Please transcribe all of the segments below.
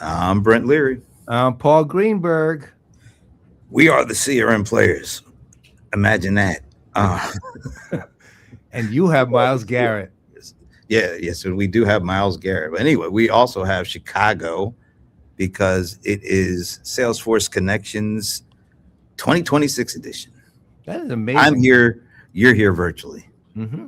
I'm Brent Leary. Paul Greenberg. We are the CRM players. Imagine that. Uh, And you have Miles Garrett. yeah, yes, so we do have Miles Garrett. But anyway, we also have Chicago because it is Salesforce Connections 2026 edition. That is I'm amazing. here, you're here virtually. hmm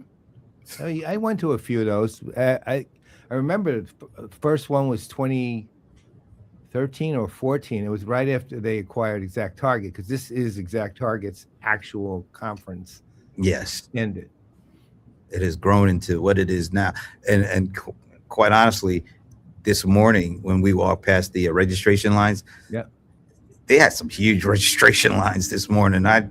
I went to a few of those. I remember the first one was 2013 or 14. It was right after they acquired Exact Target because this is Exact Target's actual conference Yes, extended. it has grown into what it is now. Quite honestly, this morning when we walked past the registration lines, Yeah. they had some huge registration lines this morning. Our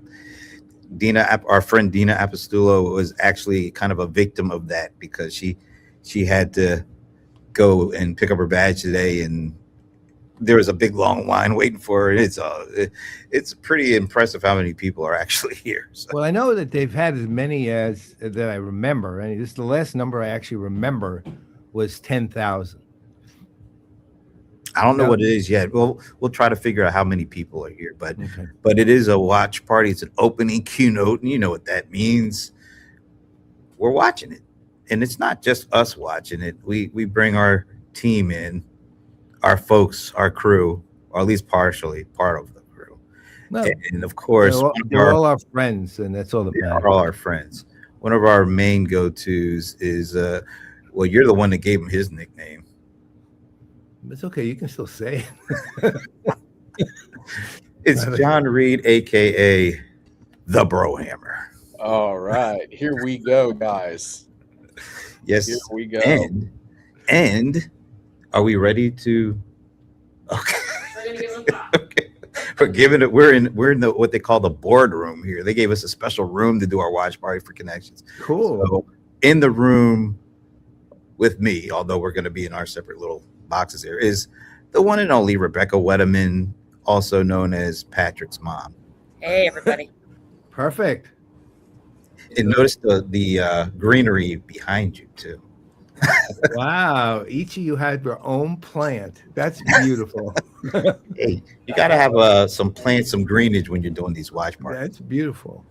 friend Dina Apostolo was actually kind of a victim of that because she had to go and pick up her badge today, and there was a big long line waiting for her. It's pretty impressive how many people are actually here. So Well, I know that they've had as many as that I remember. And this the last number I actually remember was 10,000. I don't know That what it is yet. We'll try to figure out how many people are here, okay. but it is a watch party. It's an opening keynote, and you know what that means. We're watching it, and it's not just us watching it. We bring our team in, our folks, our crew, or at least partially part of the crew, No, and of course, they're all our friends, and that's all that they are matters. all our friends. One of our main go-tos is well, you're the one that gave him his nickname. It's okay. You can still say it. It's John Reed, aka the Brohammer. All right, here we go, guys. Here Yes, we go. and are we ready to? Okay, okay. We're giving it. We're in the what they call the boardroom here. They gave us a special room to do our watch party for connections. Cool. So in the room with me, although we're going to be in our separate little boxes here, is the one and only Rebecca Wetteman, also known as Patrick's mom. Hey, everybody. Perfect. And notice the greenery behind you too. Wow. Each of you had your own plant. That's beautiful. Hey, you got to have some plants, some greenage when you're doing these watch parties. That's beautiful.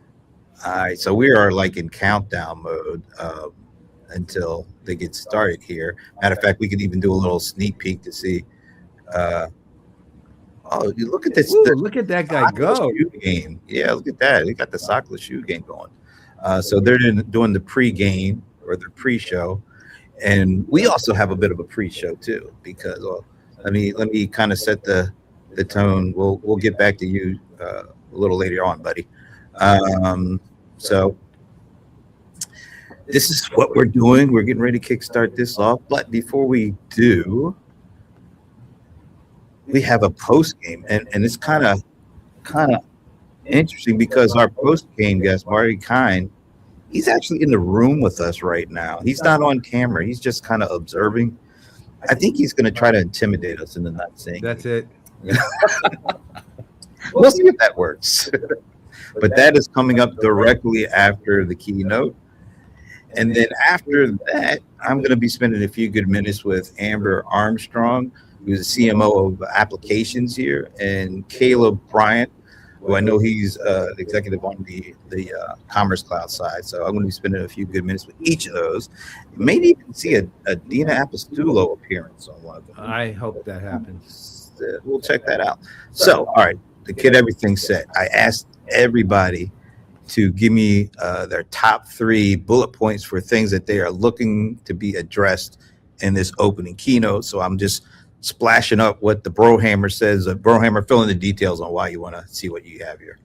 All right, so we are like in countdown mode until they get started here. Matter of fact, we could even do a little sneak peek to see. Uh, oh, you look at this! Ooh, The look at that guy soccer go. shoe game. Yeah, look at that. They got the soccer shoe game going. So they're doing the pre-game or the pre-show, and we also have a bit of a pre-show too. Because let me kind of set the tone. We'll get back to you a little later on, buddy. So this is what we're doing. We're getting ready to kickstart this off. But before we do, we have a post game, and it's kind of interesting because our post game guest, Marty Kine, he's actually in the room with us right now. He's not on camera. He's just kind of observing. I think he's going to try to intimidate us into not saying. That's it. We'll see if that works. But that is coming up directly after the keynote. And then after that, I'm going to be spending a few good minutes with Amber Armstrong, who's the CMO of applications here, and Caleb Bryant, who I know he's the executive on the Commerce Cloud side. So I'm going to be spending a few good minutes with each of those. Maybe even see a Dina Apostolo appearance on one of them. I hope that happens. We'll check that out. So, all right, to get everything set, I asked everybody to give me their top 3 bullet points for things that they are looking to be addressed in this opening keynote. So I'm just splashing up what the Brohammer says. Brohammer, fill in the details on why you want to see what you have here.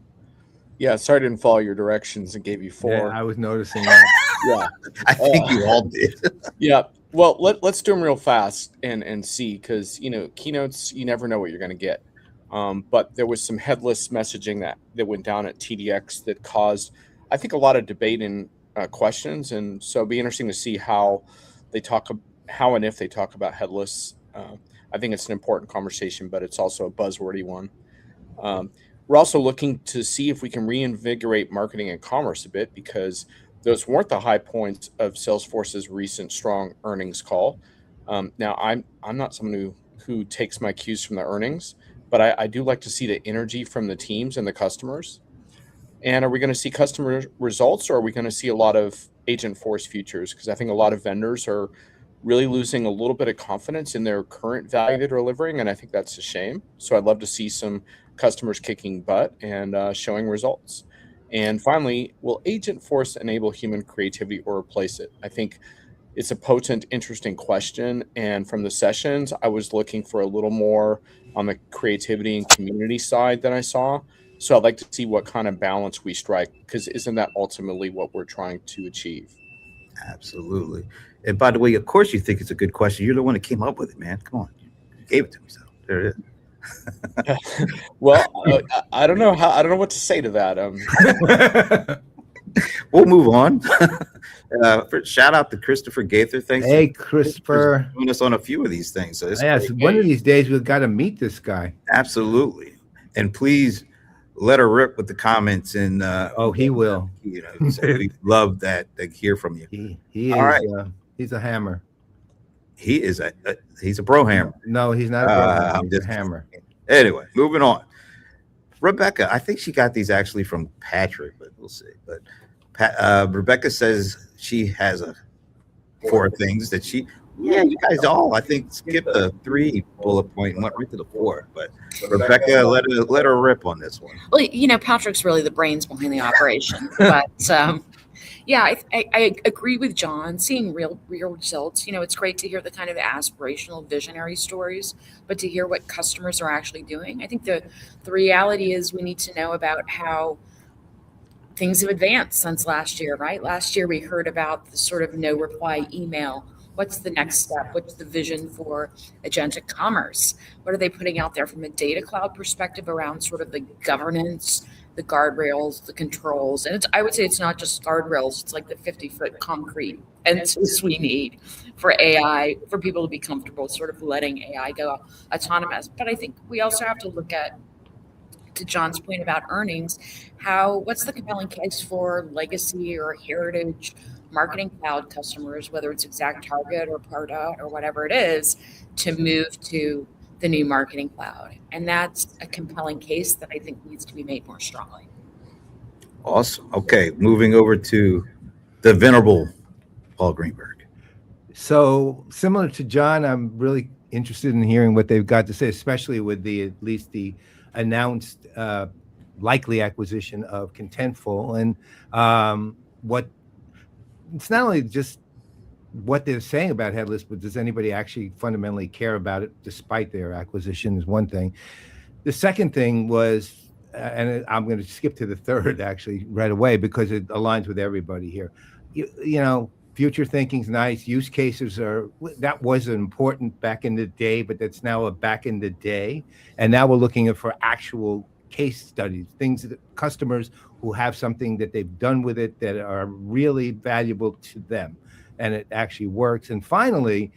Yeah, sorry I didn't follow your directions and gave you 4. Yeah, I was noticing that. Yeah. I think you all did. Yeah. Well, let's do them real fast and see, because keynotes, you never know what you're going to get. But there was some headless messaging that went down at TDX that caused, I think, a lot of debate and questions, and so it'd be interesting to see how and if they talk about headless. I think it's an important conversation, but it's also a buzzwordy one. We're also looking to see if we can reinvigorate marketing and commerce a bit, because those weren't the high points of Salesforce's recent strong earnings call. Now, I'm not someone who who takes my cues from the earnings, but I do like to see the energy from the teams and the customers. And are we going to see customer results, or are we going to see a lot of agent force futures? Because I think a lot of vendors are really losing a little bit of confidence in their current value they're delivering, and I think that's a shame. So I'd love to see some customers kicking butt and showing results. And finally, will agent force enable human creativity or replace it? I think it's a potent, interesting question. And from the sessions, I was looking for a little more on the creativity and community side than I saw. So I'd like to see what kind of balance we strike, because isn't that ultimately what we're trying to achieve? Absolutely. And by the way, of course, you think it's a good question. You're the one that came up with it, man. Come on, you gave it to me. So there it is. Well, I don't know how. I don't know what to say to that. We'll move on. Shout out to Christopher Gaither. Thanks. Hey, Christopher. For joining us on a few of these things. So yes, one of these days we've got to meet this guy. Absolutely. And please let her rip with the comments. And he will. You know, so we love that to hear from you. He is. Right. He's a hammer. He is he's a Brohammer. No, he's not a Brohammer. He's a hammer. Anyway, moving on. Rebecca, I think she got these actually from Patrick, but we'll see. But Rebecca says she has 4 things that you guys all, I think, skipped the 3 bullet point and went right to the 4. But Rebecca, let her rip on this one. Well, you know, Patrick's really the brains behind the operation. But yeah, I agree with John. Seeing real results, you know, it's great to hear the kind of aspirational, visionary stories, but to hear what customers are actually doing. I think the reality is we need to know about how things have advanced since last year, right? Last year we heard about the sort of no reply email. What's the next step? What's the vision for agentic commerce? What are they putting out there from a data cloud perspective around sort of the governance, the guardrails, the controls? And I would say it's not just guardrails, it's like the 50-foot concrete fences we need for AI, for people to be comfortable sort of letting AI go autonomous. But I think we also have to look at, to John's point about earnings, what's the compelling case for legacy or heritage marketing cloud customers, whether it's ExactTarget or Pardot or whatever it is, to move to the new marketing cloud. And that's a compelling case that I think needs to be made more strongly. Awesome. Okay, moving over to the venerable Paul Greenberg. So similar to John, I'm really interested in hearing what they've got to say, especially with at least the announced likely acquisition of Contentful, and what it's not only just what they're saying about headless, but does anybody actually fundamentally care about it despite their acquisition is one thing. The second thing was, and I'm going to skip to the third actually right away because it aligns with everybody here. You know, future thinking's nice. Use cases that was important back in the day, but that's now a back in the day. And now we're looking for actual case studies, things that customers who have something that they've done with it that are really valuable to them, and it actually works. And finally,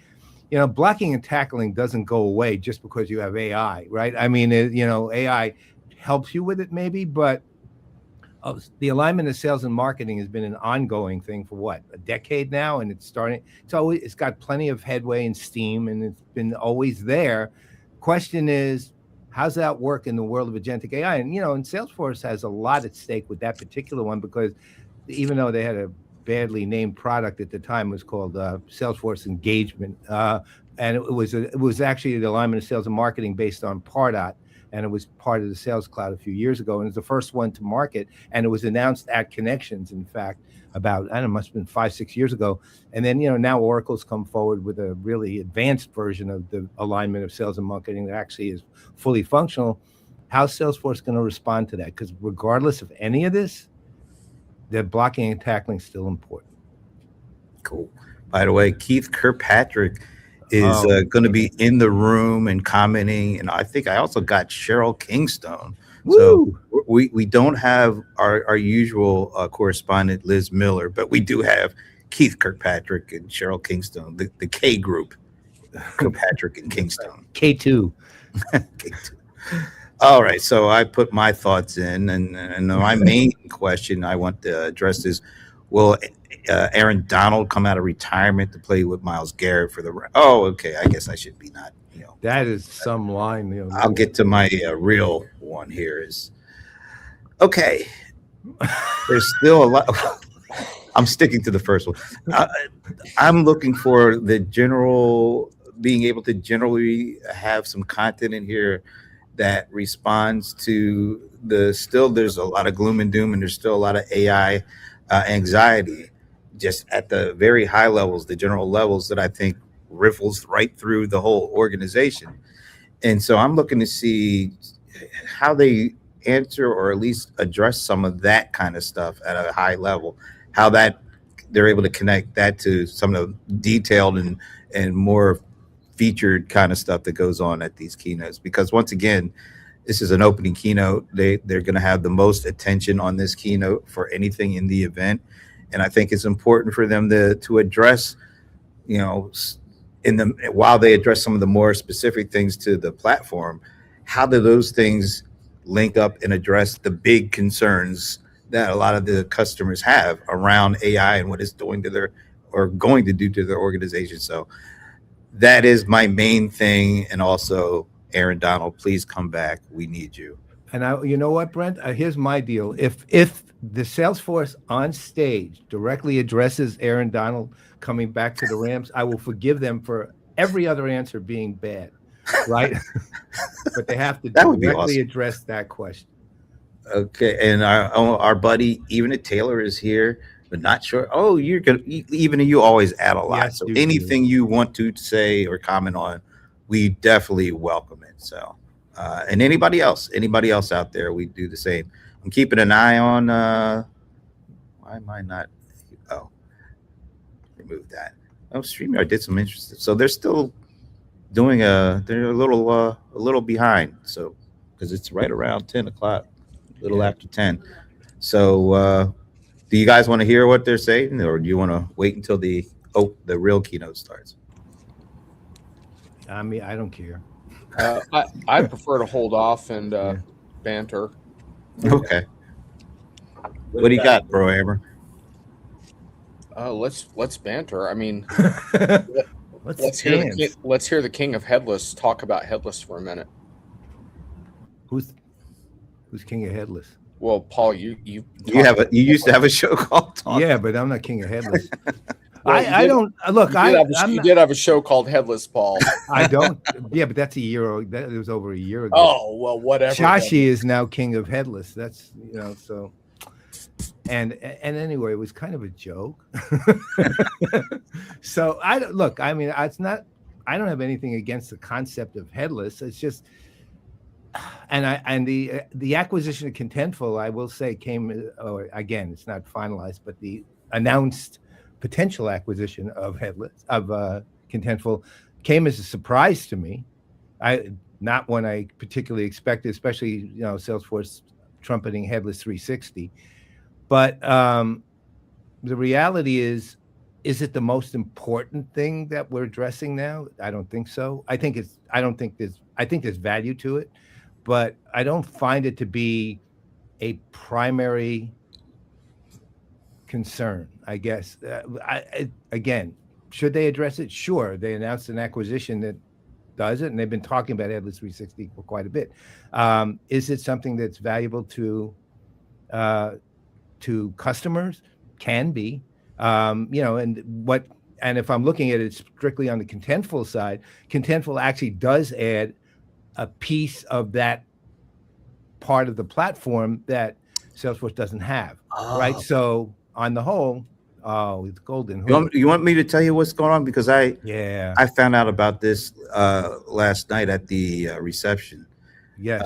you know, blocking and tackling doesn't go away just because you have AI, right? I mean, you know, AI helps you with it maybe, but the alignment of sales and marketing has been an ongoing thing for a decade now, and it's got plenty of headway and steam, and it's been always there. Question is, how's that work in the world of agentic AI? And, you know, and Salesforce has a lot at stake with that particular one, because even though they had a badly named product at the time, it was called Salesforce Engagement. And it was actually the alignment of sales and marketing based on Pardot. And it was part of the Sales Cloud a few years ago. And it was the first one to market. And it was announced at Connections, in fact, about, I don't know, must have been 5-6 years ago. And then, you know, now Oracle's come forward with a really advanced version of the alignment of sales and marketing that actually is fully functional. How's Salesforce going to respond to that? Because regardless of any of this, the blocking and tackling is still important. Cool. By the way, Keith Kirkpatrick is going to be in the room and commenting. And I think I also got Cheryl Kingstone. Woo! So we don't have our usual correspondent, Liz Miller, but we do have Keith Kirkpatrick and Cheryl Kingstone, the K group, Kirkpatrick and Kingstone. K2. K2. All right. So I put my thoughts in, and my main question I want to address is, will Aaron Donald come out of retirement to play with Myles Garrett for the? Oh, okay. I guess I should be not That is some line. I'll get to my real one here. Is okay. There's still a lot. I'm sticking to the first one. I'm looking for the general, being able to generally have some content in here that responds to there's a lot of gloom and doom, and there's still a lot of AI anxiety just at the very high levels, the general levels that I think riffles right through the whole organization. And so I'm looking to see how they answer or at least address some of that kind of stuff at a high level, how that they're able to connect that to some of the detailed and more featured kind of stuff that goes on at these keynotes. Because once again, this is an opening keynote. They're going to have the most attention on this keynote for anything in the event. And I think it's important for them to address, while they address some of the more specific things to the platform, how do those things link up and address the big concerns that a lot of the customers have around AI and what it's doing to their, or going to do to their organization. So that is my main thing. And also, Aaron Donald, please come back. We need you. And you know what, Brent? Here's my deal. If the Salesforce on stage directly addresses Aaron Donald coming back to the Rams, I will forgive them for every other answer being bad, right? But they have to directly address that question. Okay, and our buddy even Taylor is here, but not sure. Oh, you're gonna even you always add a lot. Yes, so you anything you want to say or comment on, we definitely welcome it. So, and anybody else out there, we do the same. I'm keeping an eye on. Why am I not? Oh, remove that. Oh, StreamYard did some interesting. So they're still doing they're a little behind. So because it's right around 10 o'clock. Little after 10. So do you guys want to hear what they're saying, or do you want to wait until the real keynote starts? I mean, I don't care. I prefer to hold off and banter. Okay. What do you got, Brohammer? Let's banter. I mean, let's hear the king of headless talk about headless for a minute. Who's king of headless? Well, Paul, you used to have a show called Talk. Yeah, but I'm not king of headless. Well, I don't look. You did have a show called Headless, Paul. I don't. Yeah, but that's a year old. That was over a year ago. Oh well, whatever. Shashi is now king of headless. That's so. And anyway, it was kind of a joke. So look. I mean, it's not. I don't have anything against the concept of headless. It's just. And the acquisition of Contentful, I will say, came. Or again, it's not finalized, but the announced potential acquisition of Contentful came as a surprise to me. Not one I particularly expected, especially Salesforce trumpeting headless 360. But the reality is it the most important thing that we're addressing now? I don't think so. I think there's value to it, but I don't find it to be a primary concern, I guess. Again, should they address it? Sure. They announced an acquisition that does it, and they've been talking about Headless 360 for quite a bit. Is it something that's valuable to customers? Can be. And if I'm looking at it strictly on the Contentful side, Contentful actually does add a piece of that part of the platform that Salesforce doesn't have. Right. So on the whole, it's golden. You want me to tell you what's going on? Because I found out about this last night at the reception. Yes.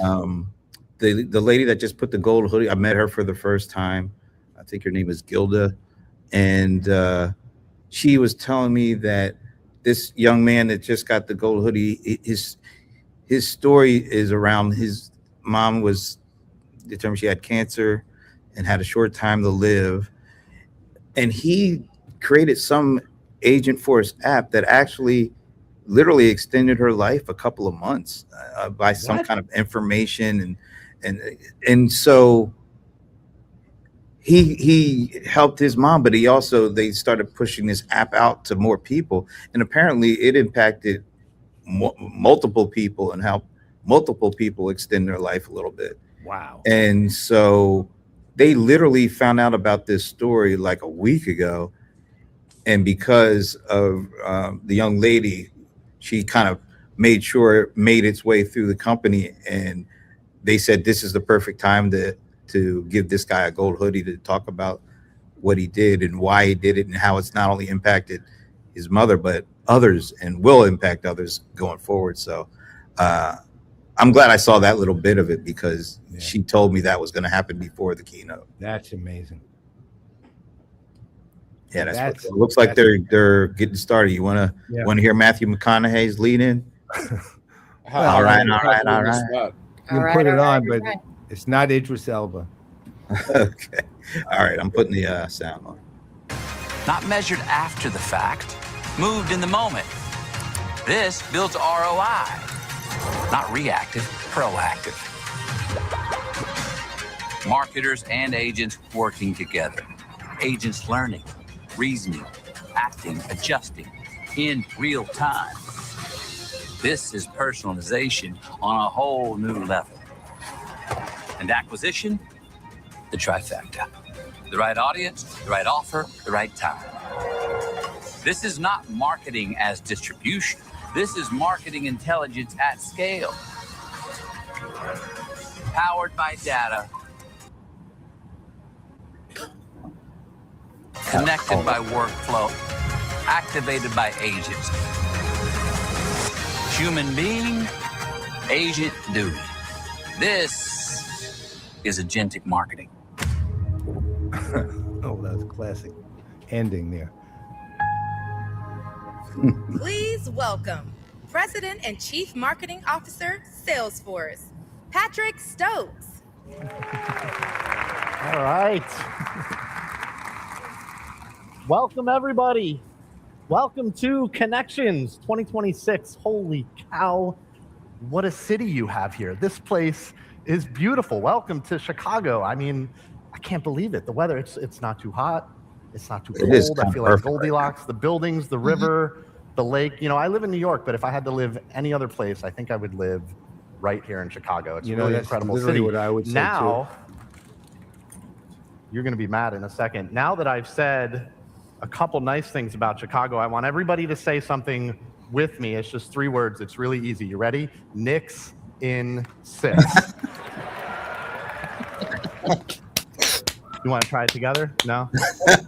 The lady that just put the gold hoodie, I met her for the first time. I think her name is Gilda. And she was telling me that this young man that just got the gold hoodie, his story is around his mom was determined she had cancer and had a short time to live. And he created some Agent Force app that actually literally extended her life a couple of months by some kind of information. And so he helped his mom, but they started pushing this app out to more people. And apparently it impacted multiple people and help multiple people extend their life a little bit. Wow. And so they literally found out about this story like a week ago. And because of the young lady, she kind of made sure it made its way through the company. And they said, this is the perfect time to give this guy a gold hoodie to talk about what he did and why he did it and how it's not only impacted his mother, but others and will impact others going forward. So I'm glad I saw that little bit of it because she told me that was going to happen before the keynote. That's amazing. Yeah, that's what it looks like. They're getting started. You want to hear Matthew McConaughey's lead in? All right. You can put it on, but it's not Idris Elba. Okay. All right. I'm putting the sound on. Not measured after the fact, moved in the moment. This builds ROI, not reactive, proactive. Marketers and agents working together. Agents learning, reasoning, acting, adjusting in real time. This is personalization on a whole new level. And acquisition, the trifecta. The right audience, the right offer, the right time. This is not marketing as distribution. This is marketing intelligence at scale. Powered by data. Connected by workflow. Activated by agents. Human being, agent duty. This is agentic marketing. Oh, that was a classic ending there. Please welcome President and Chief Marketing Officer, Salesforce, Patrick Stokes. All right. Welcome, everybody. Welcome to Connections 2026. Holy cow, what a city you have here. This place is beautiful. Welcome to Chicago. I mean, I can't believe it. The weather, it's not too hot. It's not too cold. I feel like Goldilocks, the buildings, the river, the lake. You know, I live in New York, but if I had to live any other place, I think I would live right here in Chicago. It's a really incredible city. What I would say now, you're going to be mad in a second. Now that I've said a couple nice things about Chicago, I want everybody to say something with me. It's just 3 words. It's really easy. You ready? Knicks in 6. You want to try it together? No?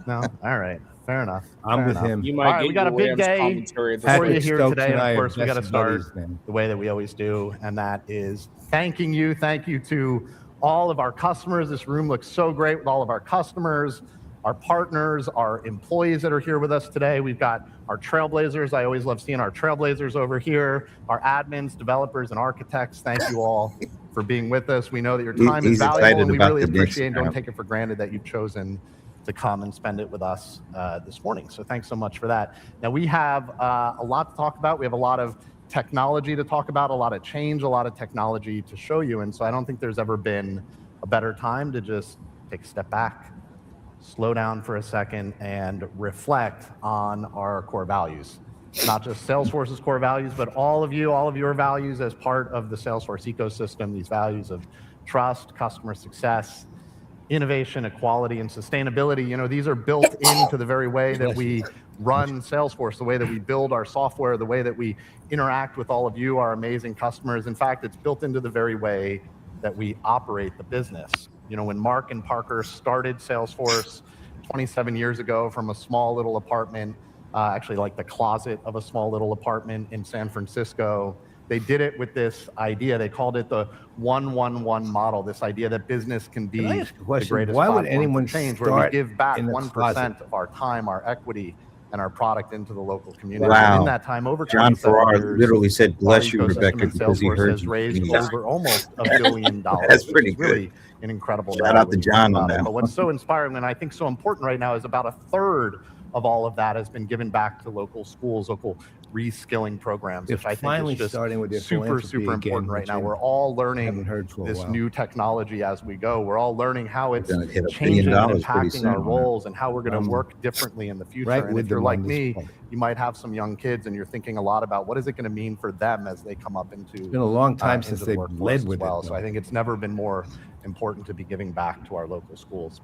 No? All right. Fair enough. I'm with him. You All might right, get we got a big day for you here today. And of course, we got to start the way that we always do, and that is thanking you. Thank you to all of our customers. This room looks so great with all of our customers, our partners, our employees that are here with us today. We've got our trailblazers. I always love seeing our trailblazers over here, our admins, developers, and architects. Thank you all for being with us. We know that your time is valuable, and we really appreciate and don't take it for granted that you've chosen to come and spend it with us this morning. So thanks so much for that. Now, we have a lot to talk about. We have a lot of technology to talk about, a lot of change, a lot of technology to show you. And so I don't think there's ever been a better time to just take a step back, slow down for a second, and reflect on our core values. Not just Salesforce's core values, but all of your values as part of the Salesforce ecosystem, these values of trust, customer success, innovation, equality, and sustainability. You know, these are built into the very way that we run Salesforce, the way that we build our software, the way that we interact with all of you, our amazing customers. In fact, it's built into the very way that we operate the business. You know, when Mark and Parker started Salesforce 27 years ago from a small little apartment, actually like the closet of a small little apartment in San Francisco, they did it with this idea. They called it the 1-1-1 model, this idea that business can be the greatest why would platform anyone for change, where we give back in the 1% closet? of our time, our equity, and our product into the local community. Wow. And in that time, over John 27 Farrar years, literally said, "Bless you, our ecosystem Rebecca," and because he Salesforce heard has you. raised Yeah. over almost $1 billion. That's pretty which is really good. an incredible Shout number out to when you John think on about it. that But what's so inspiring and I think so important right now is about 1/3 of all of that has been given back to local schools, local reskilling programs, They're which I think finally is just starting with their super philanthropy again, important right which now. I We're all haven't learning heard for a this while. new technology as we go. We're all learning how it's We're gonna hit $1 changing billion and pretty impacting soon our on that. roles and how we're going to work differently in the future. Right And with if you're them like on this me, part. you might have some young kids and you're thinking a lot about what is it going to mean for them as they come up into It's been a long time into since the they've workforce led as with well. it. So I think it's never been more important to be giving back to our local schools.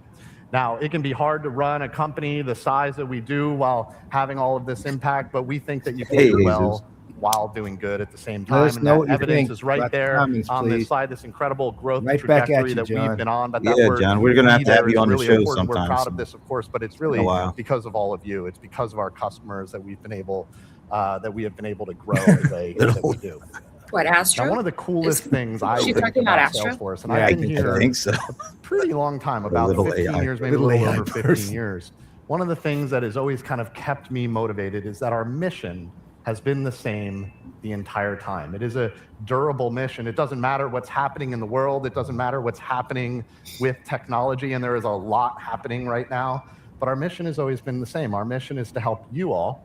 Now, it can be hard to run a company the size that we do while having all of this impact, but we think that you can do well while doing good at the same Let us time. And know that what you evidence think is right about the there comments, on this please. slide, this incredible growth Right back at trajectory you, that we've John. been on. But Yeah, that word John, we're gonna have to have there you is on the really show important. We're sometime proud soon. of this, of course, but it's In a really while. because of all of you. It's because of our customers that we've been able to grow as we do. What, Astro? Now, one of the coolest things I she think talking about about Astro? Salesforce, and Yeah, I've I been I here think so. a pretty long time, A about little 15 AI. years, maybe a Little little AI over 15 person. years. One of the things that has always kind of kept me motivated is that our mission has been the same the entire time. It is a durable mission. It doesn't matter what's happening in the world. It doesn't matter what's happening with technology, and there is a lot happening right now. But our mission has always been the same. Our mission is to help you all,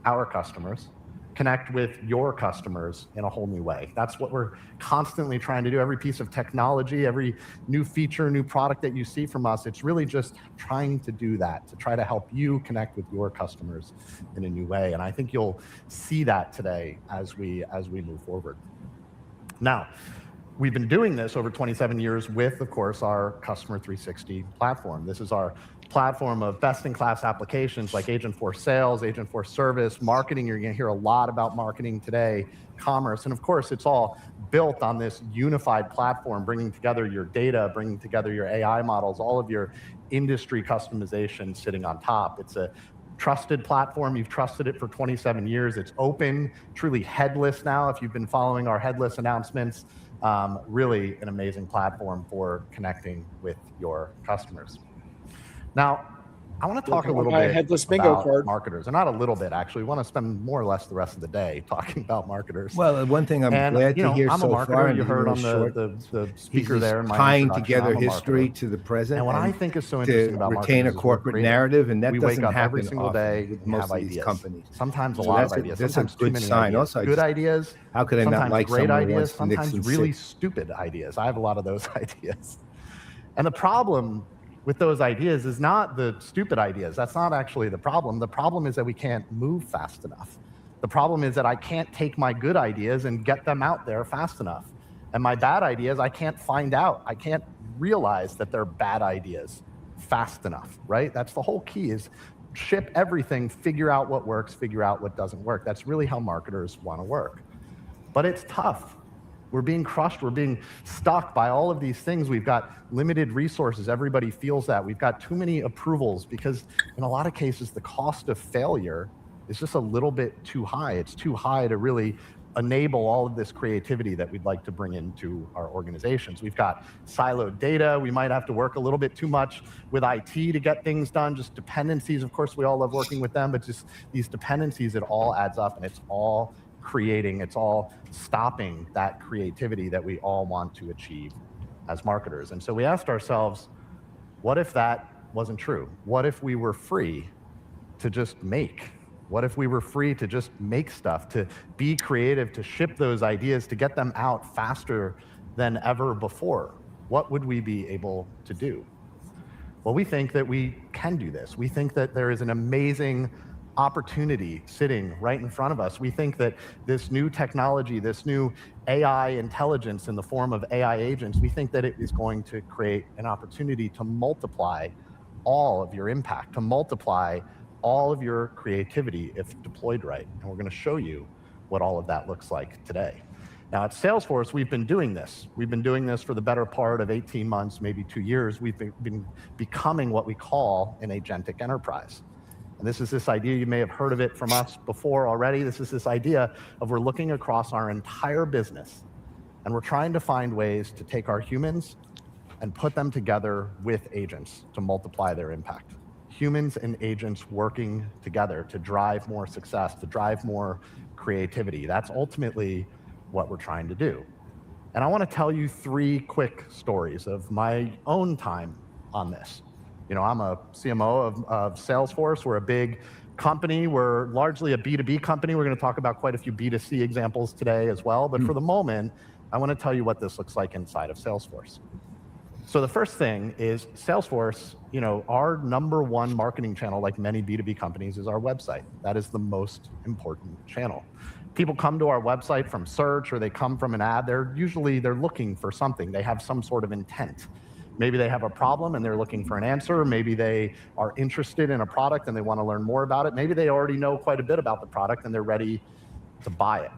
our customers, connect with your customers in a whole new way. That's what we're constantly trying to do. Every piece of technology, every new feature, new product that you see from us, it's really just trying to do that, to try to help you connect with your customers in a new way. And I think you'll see that today as we move forward. Now, we've been doing this over 27 years with, of course, our Customer 360 platform. This is our platform of best-in-class applications like Agentforce Sales, Agentforce Service, marketing. You're going to hear a lot about marketing today, commerce, and of course, it's all built on this unified platform, bringing together your data, bringing together your AI models, all of your industry customization sitting on top. It's a trusted platform. You've trusted it for 27 years. It's open, truly headless now. If you've been following our headless announcements, really an amazing platform for connecting with your customers. Now, I want to talk a little bit headless bingo about card. marketers, and not a little bit, actually. We want to spend more or less the rest of the day talking about marketers. Well, one thing I'm glad to hear I'm so a marketer. far, You heard on the speaker there in my tying introduction. together I'm a history marketer. to the present, And what I think is so interesting to about retain a marketers is we're corporate creative. narrative, and that We doesn't wake up happen every single often day with and most have of these ideas. companies. Sometimes a So lot of that's ideas. that's Sometimes a too good many sign. ideas. Also, Good ideas. how could I not Sometimes like great someone who ideas. wants to Sometimes Nixon really sick? stupid ideas. I have a lot of those ideas. And the problem with those ideas is not the stupid ideas. That's not actually the problem. The problem is that we can't move fast enough. The problem is that I can't take my good ideas and get them out there fast enough. And my bad ideas, I can't find out. I can't realize that they're bad ideas fast enough, right? That's the whole key, is ship everything, figure out what works, figure out what doesn't work. That's really how marketers want to work. But it's tough. We're being crushed. We're being stuck by all of these things. We've got limited resources. Everybody feels that. We've got too many approvals because in a lot of cases, the cost of failure is just a little bit too high. It's too high to really enable all of this creativity that we'd like to bring into our organizations. We've got siloed data. We might have to work a little bit too much with IT to get things done. Just dependencies. Of course, we all love working with them, but just these dependencies, it all adds up, and it's all stopping that creativity that we all want to achieve as marketers. And so we asked ourselves, what if that wasn't true? What if we were free to just make? What if we were free to just make stuff, to be creative, to ship those ideas, to get them out faster than ever before? What would we be able to do? Well, we think that we can do this. We think that there is an amazing opportunity sitting right in front of us. We think that this new technology, this new AI intelligence in the form of AI agents, we think that it is going to create an opportunity to multiply all of your impact, to multiply all of your creativity if deployed right. And we're going to show you what all of that looks like today. Now at Salesforce, we've been doing this. We've been doing this for the better part of 18 months, maybe 2 years. We've been becoming what we call an agentic enterprise. And this is this idea, you may have heard of it from us before already. This is this idea of we're looking across our entire business and we're trying to find ways to take our humans and put them together with agents to multiply their impact. Humans and agents working together to drive more success, to drive more creativity. That's ultimately what we're trying to do. And I want to tell you 3 quick stories of my own time on this. You know, I'm a CMO of Salesforce. We're a big company. We're largely a B2B company. We're going to talk about quite a few B2C examples today as well. But for the moment, I want to tell you what this looks like inside of Salesforce. So the first thing is Salesforce, our number one marketing channel, like many B2B companies, is our website. That is the most important channel. People come to our website from search, or they come from an ad. They're looking for something. They have some sort of intent. Maybe they have a problem and they're looking for an answer. Maybe they are interested in a product and they want to learn more about it. Maybe they already know quite a bit about the product and they're ready to buy it.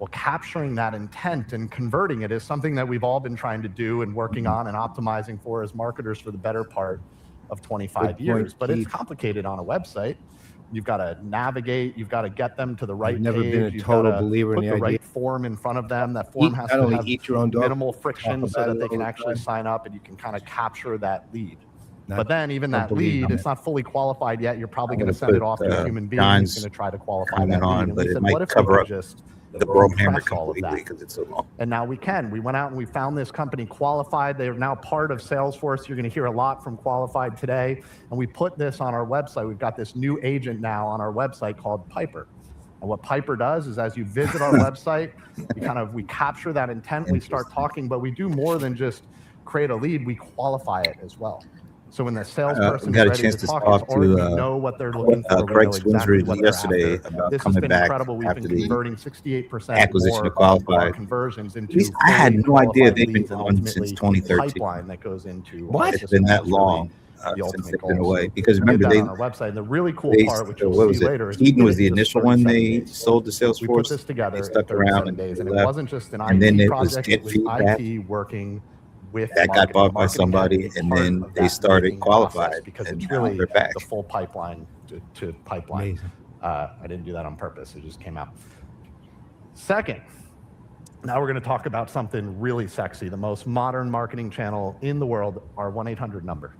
Well, capturing that intent and converting it is something that we've all been trying to do and working on and optimizing for as marketers for the better part of 25 years. But it's complicated on a website. You've got to navigate. You've got to get them to the right page. I've never been a total believer in the idea. Right form in front of them. That form has to have eat your own dog, minimal friction so that they can actually sign up and you can kind of capture that lead. But then even that lead, it's not fully qualified yet. You're probably going to send it off to a human being who's going to try to qualify that lead. And but we it said, might what if cover we up just the Brohammer all of completely that? because it's so long. And now we can. We went out and we found this company Qualified. They are now part of Salesforce. You're going to hear a lot from Qualified today. And we put this on our website. We've got this new agent now on our website called Piper. And what Piper does is as you visit our website, we capture that intent, we start talking, but we do more than just create a lead, we qualify it as well. So when the salesperson got a is ready chance to to talk, talk it's already to know what they're looking for. Greg we know exactly what they're yesterday after. about This coming has been back incredible. We've after been the converting 68% acquisition more of Qualified. of our conversions into I had no idea qualified they've been leads and on since ultimately 2013. pipeline that goes into What? our It's been that system. long The since ultimate they've been goal. away. So Because we did remember, that they on our website. And the really cool they part, which you'll what was see it? later, is Keaton we was did the it in just initial one 37 they days. sold to Salesforce. We put this together They stuck in around 37 and days, and left. it wasn't just an And then IT it was project, get it was feedback. IT working with That got marketing. bought by Marketing somebody, had to be and part then of they that started making process Qualified, because and it's now really they're back. the full pipeline to pipeline. Amazing. I didn't do that on purpose. It just came out. Second, now we're going to talk about something really sexy, the most modern marketing channel in the world, our 1-800 number.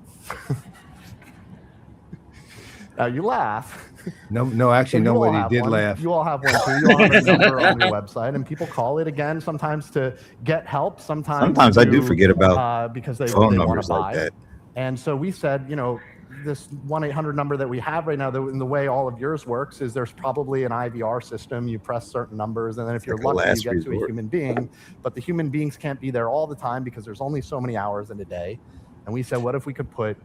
Now you laugh. No, actually, So you all nobody have did one. laugh. You all have one too. You all have a number on your website, and people call it again sometimes to get help. Sometimes I do forget about because they phone want to numbers buy. like that. And so we said, this 1-800 number that we have right now, in the way all of yours works, is there's probably an IVR system. You press certain numbers, and then if you're like a lucky, you last get to a resort. human being. But the human beings can't be there all the time because there's only so many hours in a day. And we said, what if we could put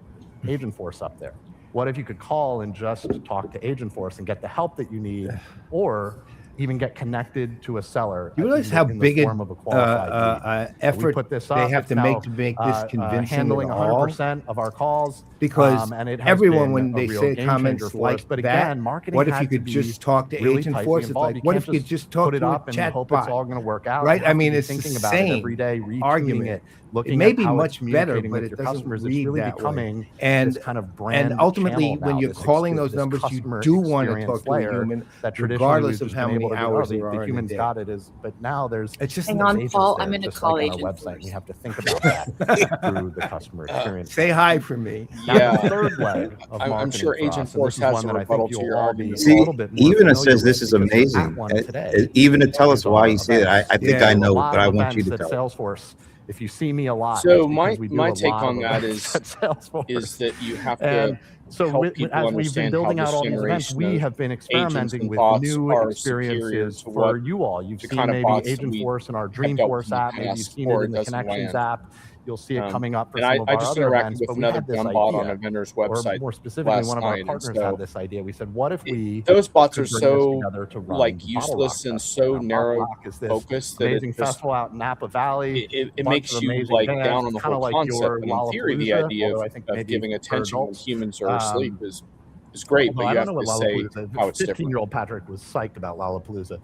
Agentforce up there? What if you could call and just talk to Agentforce and get the help that you need, or even get connected to a seller? You realize how big form of a qualified lead. effort put this they up. have It's to now, make this convincing handling at all? 100% of our calls, Because and it has everyone, been when a they real say game comments changer for us. like but that, again, marketing what if had you could to just be talk to really Agent tightly Force? It's involved. like, You what can't if you just talk put it to up a and chat hope bot? it's all going to work out? Right? You have I mean, to be it's thinking the about it same every day, retuning argument. it, It looking may at be how much it's better, communicating but with it your doesn't customers. It's read really that way. becoming And this kind of brand ultimately, channel when now, you're this calling those this numbers, you customer do want to experience talk to a layer human, that traditionally regardless we've of just how been many able to do, hours the there are in a humans day. got it, but now there's It's just Hang on, agents Paul. there, I'm going to just call like on our Agent website. Force. We have to think about that through the customer experience. Say hi for me. Now, the third leg of I'm marketing sure for us, Agent and Force this is has one a that I rebuttal think to you'll your all be argument. a See, little bit more even it familiar says this with is because you're at amazing. one today. Even to tell us Is why our you say it, I events. think Yeah. I We do a know, lot but I of want you to events tell at us. Salesforce. If you see me a lot, So it's because we do my a take lot on of that events is at Salesforce. that you have to And so help with, people as we've been understand how building this out all these events, generation we of have been agents experimenting and with bots new are superior experiences to for what you all. You've the seen kind of maybe bots that we Agentforce in our have dealt with Dreamforce in the app. Maybe you've past, seen it or in it the doesn't Connections land. app. You'll see it coming up for And some of I our just other interacted events. with But we another had this dumb bot on a idea, vendor's or website more specifically, last one of our night, and partners so had this idea. We said, what if we those bots could are bring this so together to run like the Bottle useless Rock and Festival? so Now, Bottle narrow Rock is this focused that amazing it just festival out in Napa Valley. it Bunch makes of you amazing like bands. down on It's the kind of whole like your concept. And in theory, the Lollapalooza, idea although I think of maybe giving for attention when adults. humans are asleep is great, Although but I you don't have know to what say Lollapalooza. how it's different. 15-year-old Patrick was psyched about Lollapalooza.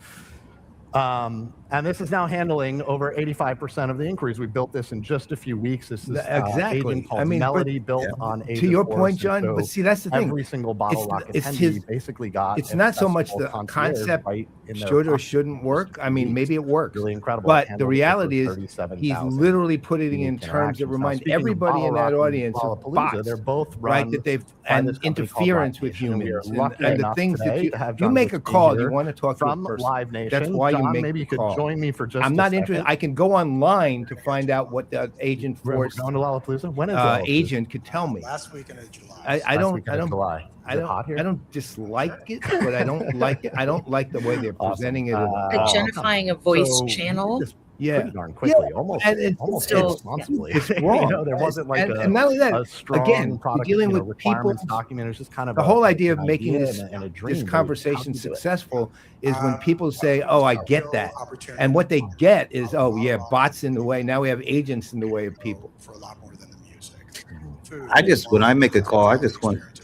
And this is now handling over 85% of the inquiries. We built this in just a few weeks. This is Exactly. agent called I mean, Melody, built on Agent to your Force. point, John, So but see, that's the thing. every single Bottle Rock it's attendee his- basically got. It's not so much the concierge concept right in their should or pocket. shouldn't work. I mean, maybe it works. Really incredible. But the Handled reality over is, 37,000 he's literally putting it in unique terms that interactions. Now, remind speaking of everybody in Bottle that Rock and audience of Lollapalooza, bots, they're both right? run That they've by and this company called interference Live with Nation, and we are humans lucky and the enough things that today you to have you John make a Witzke call. here You want to talk to a from person. Live Nation. That's why you John, make maybe the you could call. join me for just I'm a not second? interested. I can go online to find out what the agent force Going to Lollapalooza? When is Lollapalooza? agent could tell me. Last weekend of July. I don't July. I don't dislike it, but I don't like it. I don't like the way they're presenting it at all. Identifying a voice So channel. just Yeah. pretty darn quickly, almost still- responsibly. It's wrong. There wasn't like and not only that, a strong again, product, dealing with requirements people. document. It's just kind of The whole idea of an making idea this and a dream. this How conversation do you do it? successful is when people say, "Oh, I get that," and what they get is, "Oh, yeah, bots in the way. Now we have agents in the way of people." For a lot more than the music. When I make a call,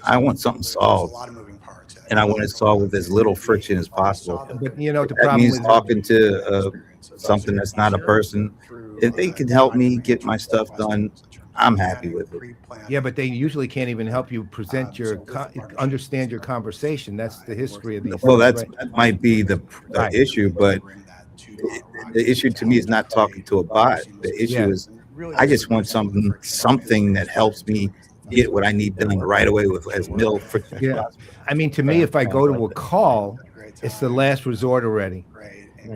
I want something solved, and I want it solved with as little friction as possible. But the That problem means is talking to something that's not a person. If they can help me get my stuff done, I'm happy with it. Yeah, but they usually can't even help you present understand your conversation. That's the history of these. Well, things, that might be the issue, but the issue to me is not talking to a bot. The issue is I just want something that helps me get what I need done right away with as little friction. Yeah, I mean, to me, if I go to a call, it's the last resort already.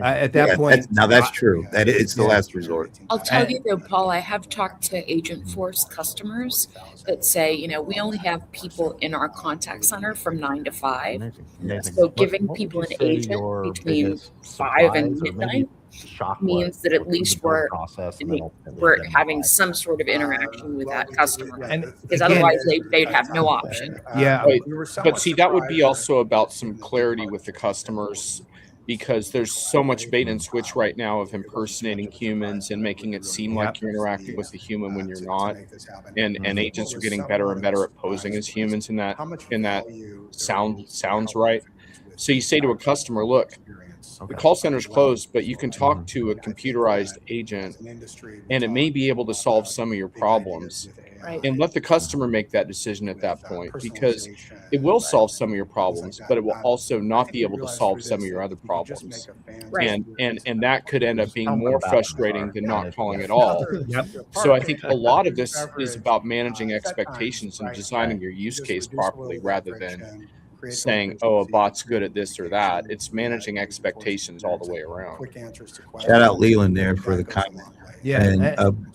At that point, that's true. That it's the last resort. I'll tell you though, Paul, I have talked to Agent Force customers that say, we only have people in our contact center from 9 to 5. Amazing. So giving What people would an you say agent your between biggest 5 and surprise or maybe midnight shock means was that at through the least build process and then ultimately we're getting having live? some sort of interaction with that customer. And Because again, otherwise they'd have no option. Yeah. Right. But see, that would be also about some clarity with the customers, because there's so much bait and switch right now of impersonating humans and making it seem like you're interacting with a human when you're not. And agents are getting better and better at posing as humans in that sounds right. So you say to a customer, look, the call center's closed, but you can talk to a computerized agent and it may be able to solve some of your problems. Right. And let the customer make that decision at that point, because it will solve some of your problems, but it will also not be able to solve some of your other problems. Right. And that could end up being more frustrating than not calling at all. Yep. So I think a lot of this is about managing expectations and designing your use case properly, rather than saying, oh, a bot's good at this or that. It's managing expectations all the way around. Shout out Leland there for the comment. Yeah. And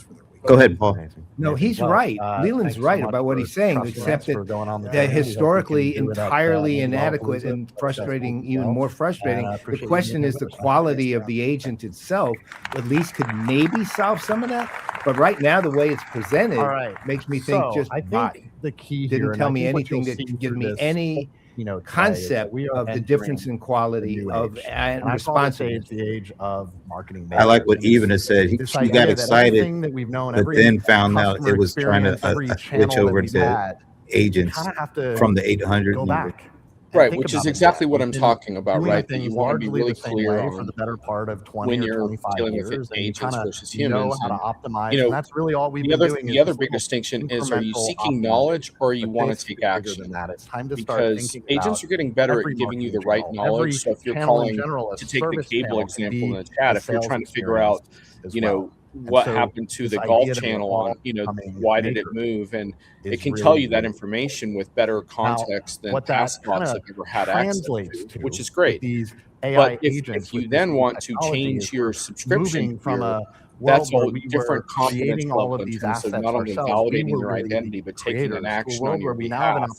go ahead, Paul. No, he's right. Leland's right about what he's saying, except that they're historically entirely inadequate and frustrating, even more frustrating. The question is the quality of the agent itself at least could maybe solve some of that. But right now, the way it's presented makes me think I think the key here, didn't tell me anything that could give me any concept of the difference in quality of and responsiveness. The age of marketing. I like what Even has said. He got excited, but then found out it was trying to switch over to agents from the 800. Go back. Right, which is exactly what I'm talking about, right? That you want to be really clear for the better part of 20 when or you're 25 dealing years, with and you agents kinda versus humans. know how to optimize. You know, and that's really all we've the been other doing. the other big distinction is: are you seeking knowledge or you want to take action? Than that. It's time to start Because thinking agents are getting better at giving you the right knowledge. So if you're calling, to take the cable example in the chat, if you're trying to figure out, what happened to the golf channel on, why did it move? And it can tell you that information with better context than past bots have ever had access to, which is great. But if you then want to change your subscription from that's a different confidence level in terms of not only validating your identity, but taking an action on your behalf.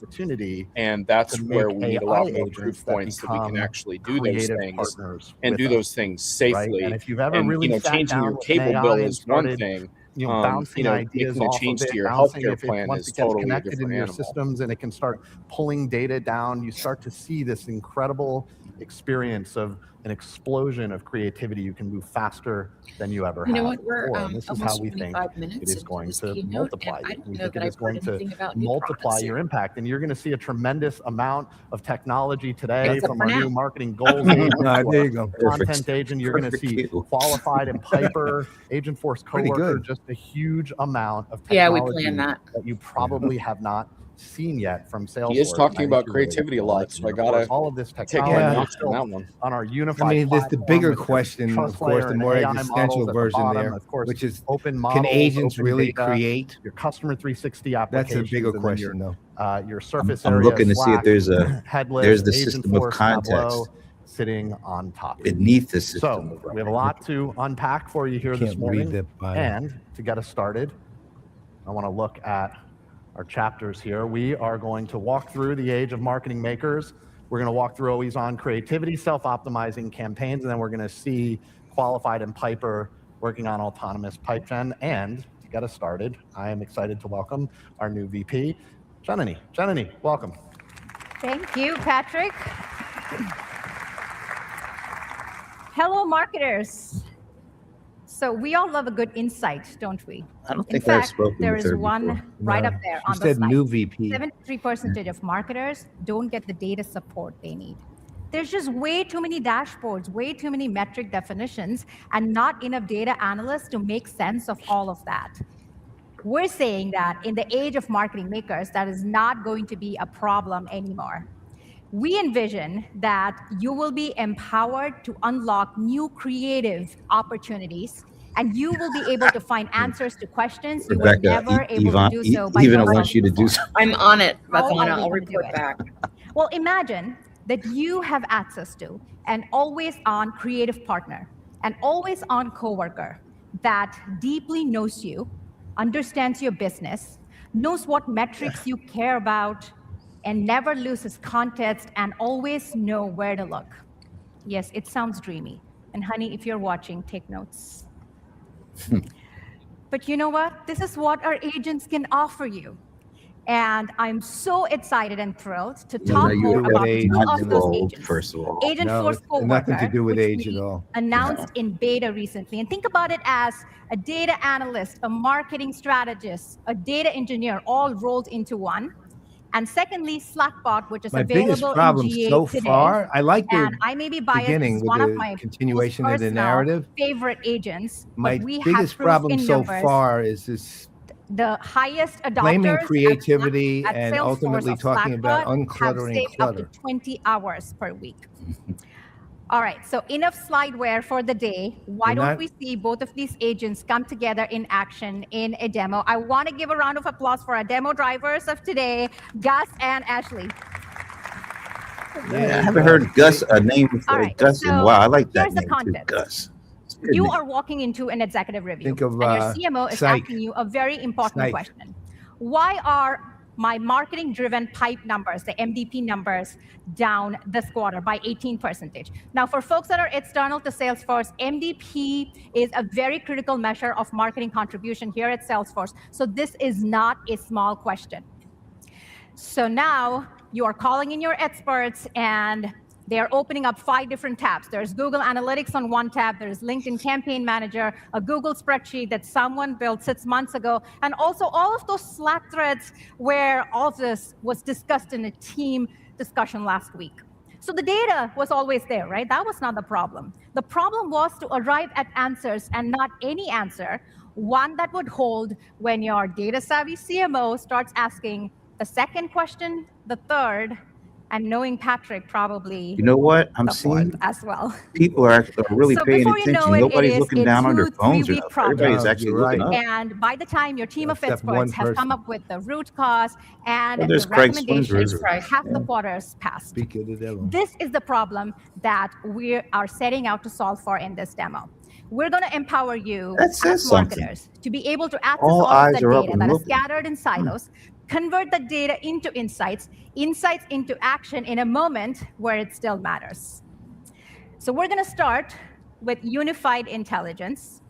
And that's where we need a lot more proof points that we can actually do those things and do those things safely. And if you've ever really changing your cable bill is one thing. Bouncing ideas making a off change of it, to your bouncing healthcare if it, plan once is it gets totally a connected different in your animal. systems and it can start pulling data down, you start to see this incredible experience of an explosion of creativity. You can move faster than you ever have. You know what? We're before. And this is how almost we think 25 minutes it is going into to this keynote, multiply and I you. don't We know think that it is I've going heard to anything about new multiply products your yet. impact. And you're going to see a tremendous amount of technology today Except from for our now. new marketing goals. agent There to you go. our content agent. You're going to see qualified and Piper, Agent Force Pretty Coworker, good. just a huge amount of Yeah, technology we planned that. you probably have not seen yet from Salesforce. He is talking about Really creativity a cool. lot, so I gotta all of this take technology my Yeah. notes on that one. on our unified. I mean, there's the platform bigger with your question, trust of course, layer the and more AI existential models at the version bottom, there, of course, which is, open can models, agents open really data, create? your customer 360 That's applications? a bigger and then question, though. your surface I'm area, looking to see if Slack, there's headless, there's the Agent system of Force, context. Tableau, sitting on top. Beneath the system. So we have a lot to unpack for you here this morning. And to get us started, I want to look at our chapters here. We are going to walk through the age of marketing makers. We're going to walk through always on creativity, self-optimizing campaigns, and then we're going to see Qualified and Piper working on autonomous pipe gen. And to get us started, I am excited to welcome our new VP, Janani. Janani, welcome. Thank you, Patrick. Hello, marketers. So we all love a good insight, don't we? I don't think In fact, I've spoken there with is her one before. right up there on She the said slide. new VP. 73% of marketers don't get the data support they need. There's just way too many dashboards, way too many metric definitions, and not enough data analysts to make sense of all of that. We're saying that in the age of marketing makers, that is not going to be a problem anymore. We envision that you will be empowered to unlock new creative opportunities, and you will be able to find answers to questions you were never able to do so by Even I yourself want you to do before. something. I'm on it, How are Ivana. we I'll gonna do report it? back. Well, imagine that you have access to an always-on creative partner, an always-on coworker that deeply knows you, understands your business, knows what metrics you care about, and never loses context and always know where to look. Yes, it sounds dreamy. And honey, if you're watching, take notes. But you know what? This is what our agents can offer you. And I'm so excited and thrilled to talk more about two of those agents. First of all. Agent No, Force it's Coworker, nothing to do with which age we at all. announced in beta recently. And think about it as a data analyst, a marketing strategist, a data engineer, all rolled into one. And secondly, Slackbot, which is My biggest available problem in GA so today. far, I like the And I may be biased, beginning this is with one of the my continuation of the personal narrative. favorite agents. My but we have biggest proof problem in so numbers. far is this The highest adopters blaming at creativity at and Salesforce ultimately of talking about Slackbot have uncluttering saved up to clutter. 20 hours per week. All right, so enough slideware for the day. Why We're don't not- we see both of these agents come together in action in a demo? I want to give a round of applause for our demo drivers of today, Gus and Ashley. Yeah, I haven't heard Gus a name All right, Gus in a so while. I like that here's the name too, context. Gus. It's a good You name. are walking into an executive review, Think of, and your CMO is psych. asking you a very important Psych. question. Why are my marketing-driven pipe numbers, the MDP numbers, down this quarter by 18%? Now, for folks that are external to Salesforce, MDP is a very critical measure of marketing contribution here at Salesforce. So this is not a small question. So now you are calling in your experts, and they're opening up 5 different tabs. There's Google Analytics on one tab. There's LinkedIn Campaign Manager, a Google spreadsheet that someone built 6 months ago, and also all of those Slack threads where all of this was discussed in a team discussion last week. So the data was always there, right? That was not the problem. The problem was to arrive at answers, and not any answer, one that would hold when your data-savvy CMO starts asking the second question, the third, and knowing Patrick probably You know what? I'm the fourth seeing as well. people are really So paying before you attention. know it, Nobody's it is looking a down on their 2-3 phones week enough. project. Everybody's No, actually you're looking right. up. And by the time your team of Except one experts have come person. up with the root cause and Well, the there's Craig recommendations, Swinburne. half the quarters passed. Speak of the devil. This is the problem that we are setting out to solve for in this demo. We're going to empower you That as says something. marketers to be able to access All all of eyes the are up data and that is looking. scattered in silos, convert the data into insights, insights into action in a moment where it still matters. So we're going to start with unified intelligence.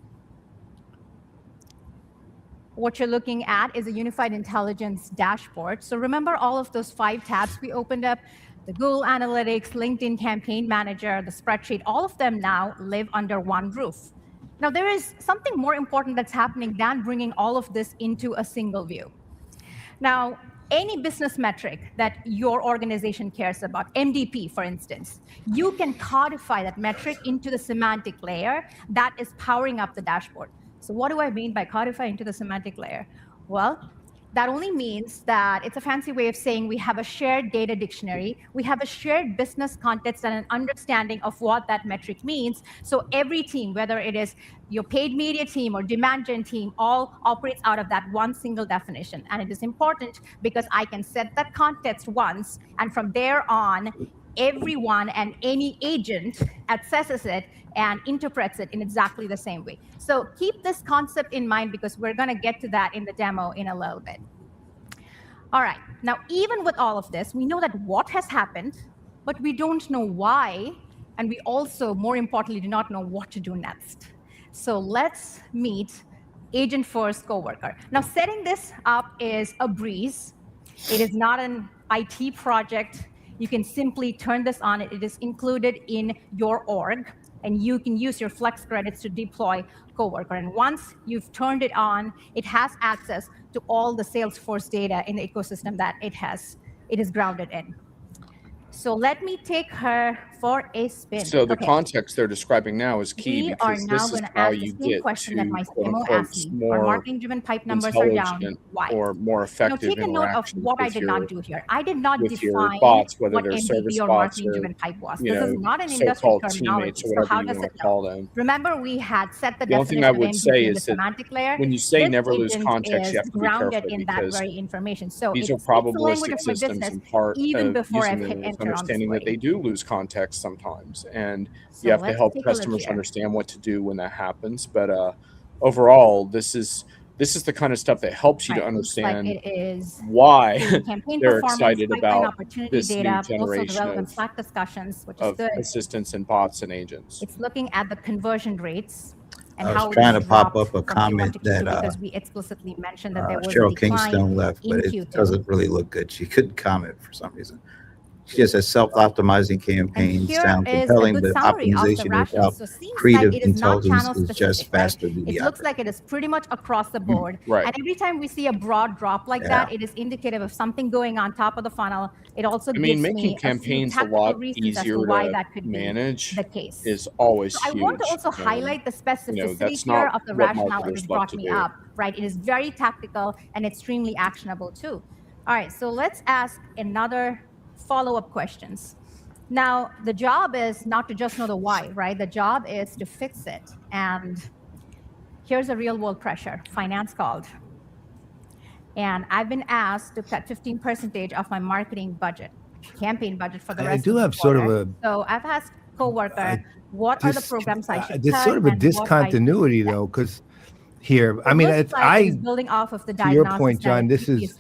What you're looking at is a unified intelligence dashboard. So remember all of those 5 tabs we opened up? The Google Analytics, LinkedIn Campaign Manager, the spreadsheet, all of them now live under one roof. Now, there is something more important that's happening than bringing all of this into a single view. Now, any business metric that your organization cares about, MDP, for instance, you can codify that metric into the semantic layer that is powering up the dashboard. So what do I mean by codify into the semantic layer? Well, that only means that it's a fancy way of saying we have a shared data dictionary, we have a shared business context and an understanding of what that metric means. So every team, whether it is your paid media team or demand gen team, all operates out of that one single definition. And it is important because I can set that context once, and from there on, everyone and any agent accesses it and interprets it in exactly the same way. So keep this concept in mind because we're going to get to that in the demo in a little bit. All right. Now, even with all of this, we know that what has happened, but we don't know why. And we also, more importantly, do not know what to do next. So let's meet Agent First Coworker. Now, setting this up is a breeze. It is not an IT project. You can simply turn this on. It is included in your org, and you can use your flex credits to deploy Coworker. And once you've turned it on, it has access to all the Salesforce data in the ecosystem that it is grounded in. So let me take her for a spin. So the context they're describing now is key We are because now this is going to how ask you the same get question that my to quote CMO unquote asked me. Our more marketing-driven pipe numbers are down. intelligent Why? or more Now, effective take a note of interaction what I with did your not do here. I did not with your define bots, whether what they're service MVP or bots or marketing-driven pipe was. you This is know not an industry so-called terminology. teammates or So whatever how you does want it to look? call them. Remember, we had set the The only thing definition I of would MVP say in the is that semantic layer. when you say This never lose agent context, you is have to be grounded careful in that because very information. So these it are speaks the language probabilistic of my systems business and part even of before using I've hit them is enter on the understanding that they screen. do lose context sometimes, and So you have to let's help take a look customers here. understand what to do when that happens. But overall, this is the kind of stuff that helps you to Right, looks like understand it is why seeing campaign they're performance, excited pipeline about opportunity this new data, also the generation relevant Slack discussions, which is of good. assistants and bots and agents. It's looking at the conversion rates and I was how it trying has to pop dropped up a from Q1 comment to Q2 that because we explicitly mentioned that there was a Cheryl decline Kingstone left, in but it Q2. doesn't really look good. She couldn't comment for some reason. She just says self-optimizing And campaigns here sound is a compelling, good but summary of the optimization rationale. without So it seems like creative it is not intelligence channel is just specific, right? faster It looks mediocrity. like it is pretty much across the board. Right. And every time we see a broad drop like that, it is indicative of something going on top of the funnel. It also gives making me a few campaigns a tactical lot reasons as to easier why to that could manage be the case. is always So I huge. want to also highlight the specificity that's here not of the what rationale it marketers has love brought to me do. up, right? It is very tactical and extremely actionable too. All right, so let's ask another follow-up questions. Now, the job is not to just know the why, right? The job is to fix it. And here's a real-world pressure. Finance called. And I've been asked to cut 15% of my marketing budget, campaign budget for the rest of the quarter. I do have sort of a... So I've asked Coworker, what are the programs I should there's cut? sort of a discontinuity, though, because here, I mean, it's building off of the to your point, John, this is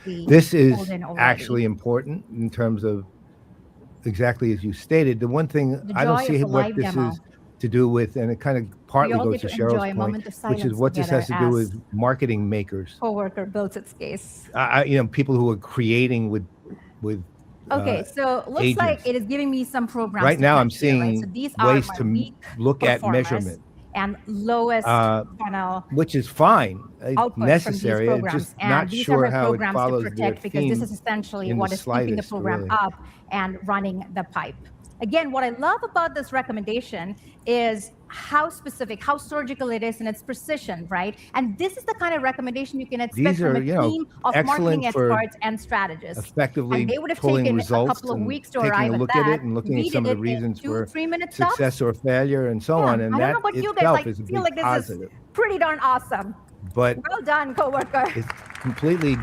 actually important in terms of exactly as you stated. The one thing I don't see what this is to do with, and it kind of partly goes to Cheryl's point, which is what this has to do with marketing makers. Coworker builds its case. People who are creating with okay, so looks agents. Like it is giving me some programs. Right now, I'm seeing right? So these ways are to look at measurement and lowest funnel, which is fine, necessary. From these I'm just and not these sure are my how it programs follows to protect because this is essentially what is keeping the program up and running the pipe. Again, what I love about this recommendation is how specific, how surgical it is, and its precision, right? And this is the kind of recommendation you can expect from a team of marketing experts and strategists. Effectively and they would have pulling taken results a couple of weeks to taking arrive a look at that. it and looking at some of the reasons for 2-3 minute success or failure and so on. And that itself is a big positive. This is pretty darn awesome. But well done, Coworker. It's completely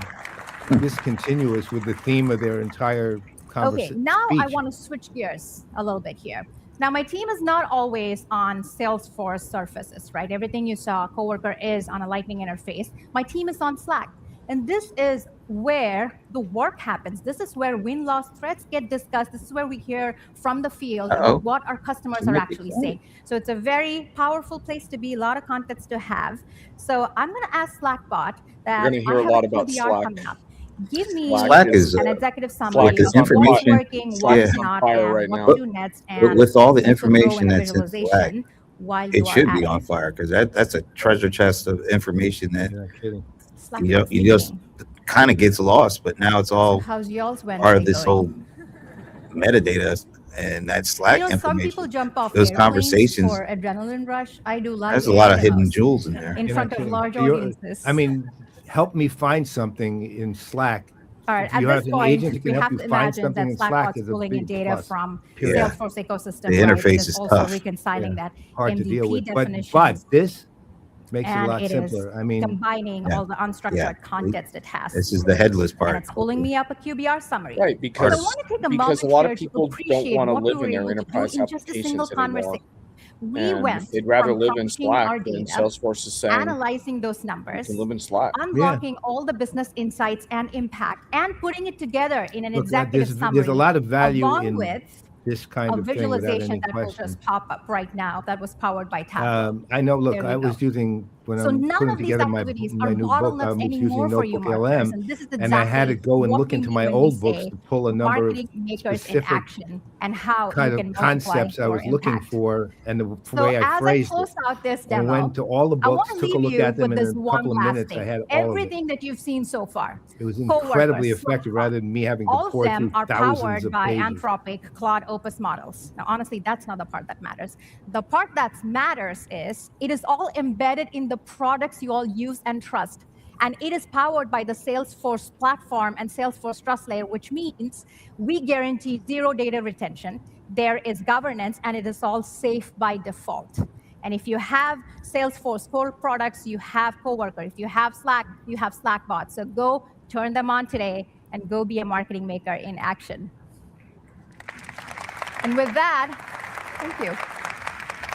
discontinuous with the theme of their entire Okay, now I want to switch gears a little bit here. Now, my team is not always on Salesforce surfaces, right? Everything you saw, Coworker is on a Lightning interface. My team is on Slack. And this is where the work happens. This is where win-loss threats get discussed. This is where we hear from the field about what our customers are actually saying. So it's a very powerful place to be, a lot of context to have. So I'm going to ask Slackbot that you're going to hear a lot about Slack. Give me Slack is an executive summary of information. what's working, what's not, and right what now. to do next. And with all the information that's in Slack, while it should be on fire because that's a treasure chest of information that you just kind of gets lost. But now it's all part of this whole metadata and that Slack information. Some people jump off those conversations for adrenaline rush. I do like there's a lot of hidden jewels in there in front of large audiences. I mean, help me find something in Slack. All right, at this point, we have to imagine that Slack is pulling in data from Salesforce ecosystem. The interface is also tough. reconciling that hard MVP to deal with. But Makes it a lot simpler. I mean, combining all the unstructured context it has. This is the headless part. And it's pulling me up a QBR summary. Right, because I want to take a lot of people don't want to live in their enterprise just a single applications anymore. conversation. We went They'd rather from live in crunching Slack our than data, Salesforce is saying analyzing those numbers, you can live in Slack. unlocking all the business insights and impact, and putting it together in an executive summary. There's a lot of value along in with this kind of visualization that will question. just pop up right now that was powered by Tableau. I know. Look, I was using when I'm putting together my new book. I was using Notebook LM, and I had to go and look into my old books to pull a number of specific and how kind of concepts I was looking for, and the way I phrased it. Out this demo, I went to all the books, took a look at them, and in a couple of minutes, I had all everything of it. that you've seen so far. It was incredibly effective, rather than me having to pour through thousands of pages. All of them are powered by Anthropic Claude Opus models. Now, honestly, that's not the part that matters. The part that matters is it is all embedded in the products you all use and trust. And it is powered by the Salesforce platform and Salesforce trust layer, which means we guarantee zero data retention. There is governance, and it is all safe by default. And if you have Salesforce core products, you have Coworker. If you have Slack, you have Slack bots. So go turn them on today and go be a marketing maker in action. And with that, thank you.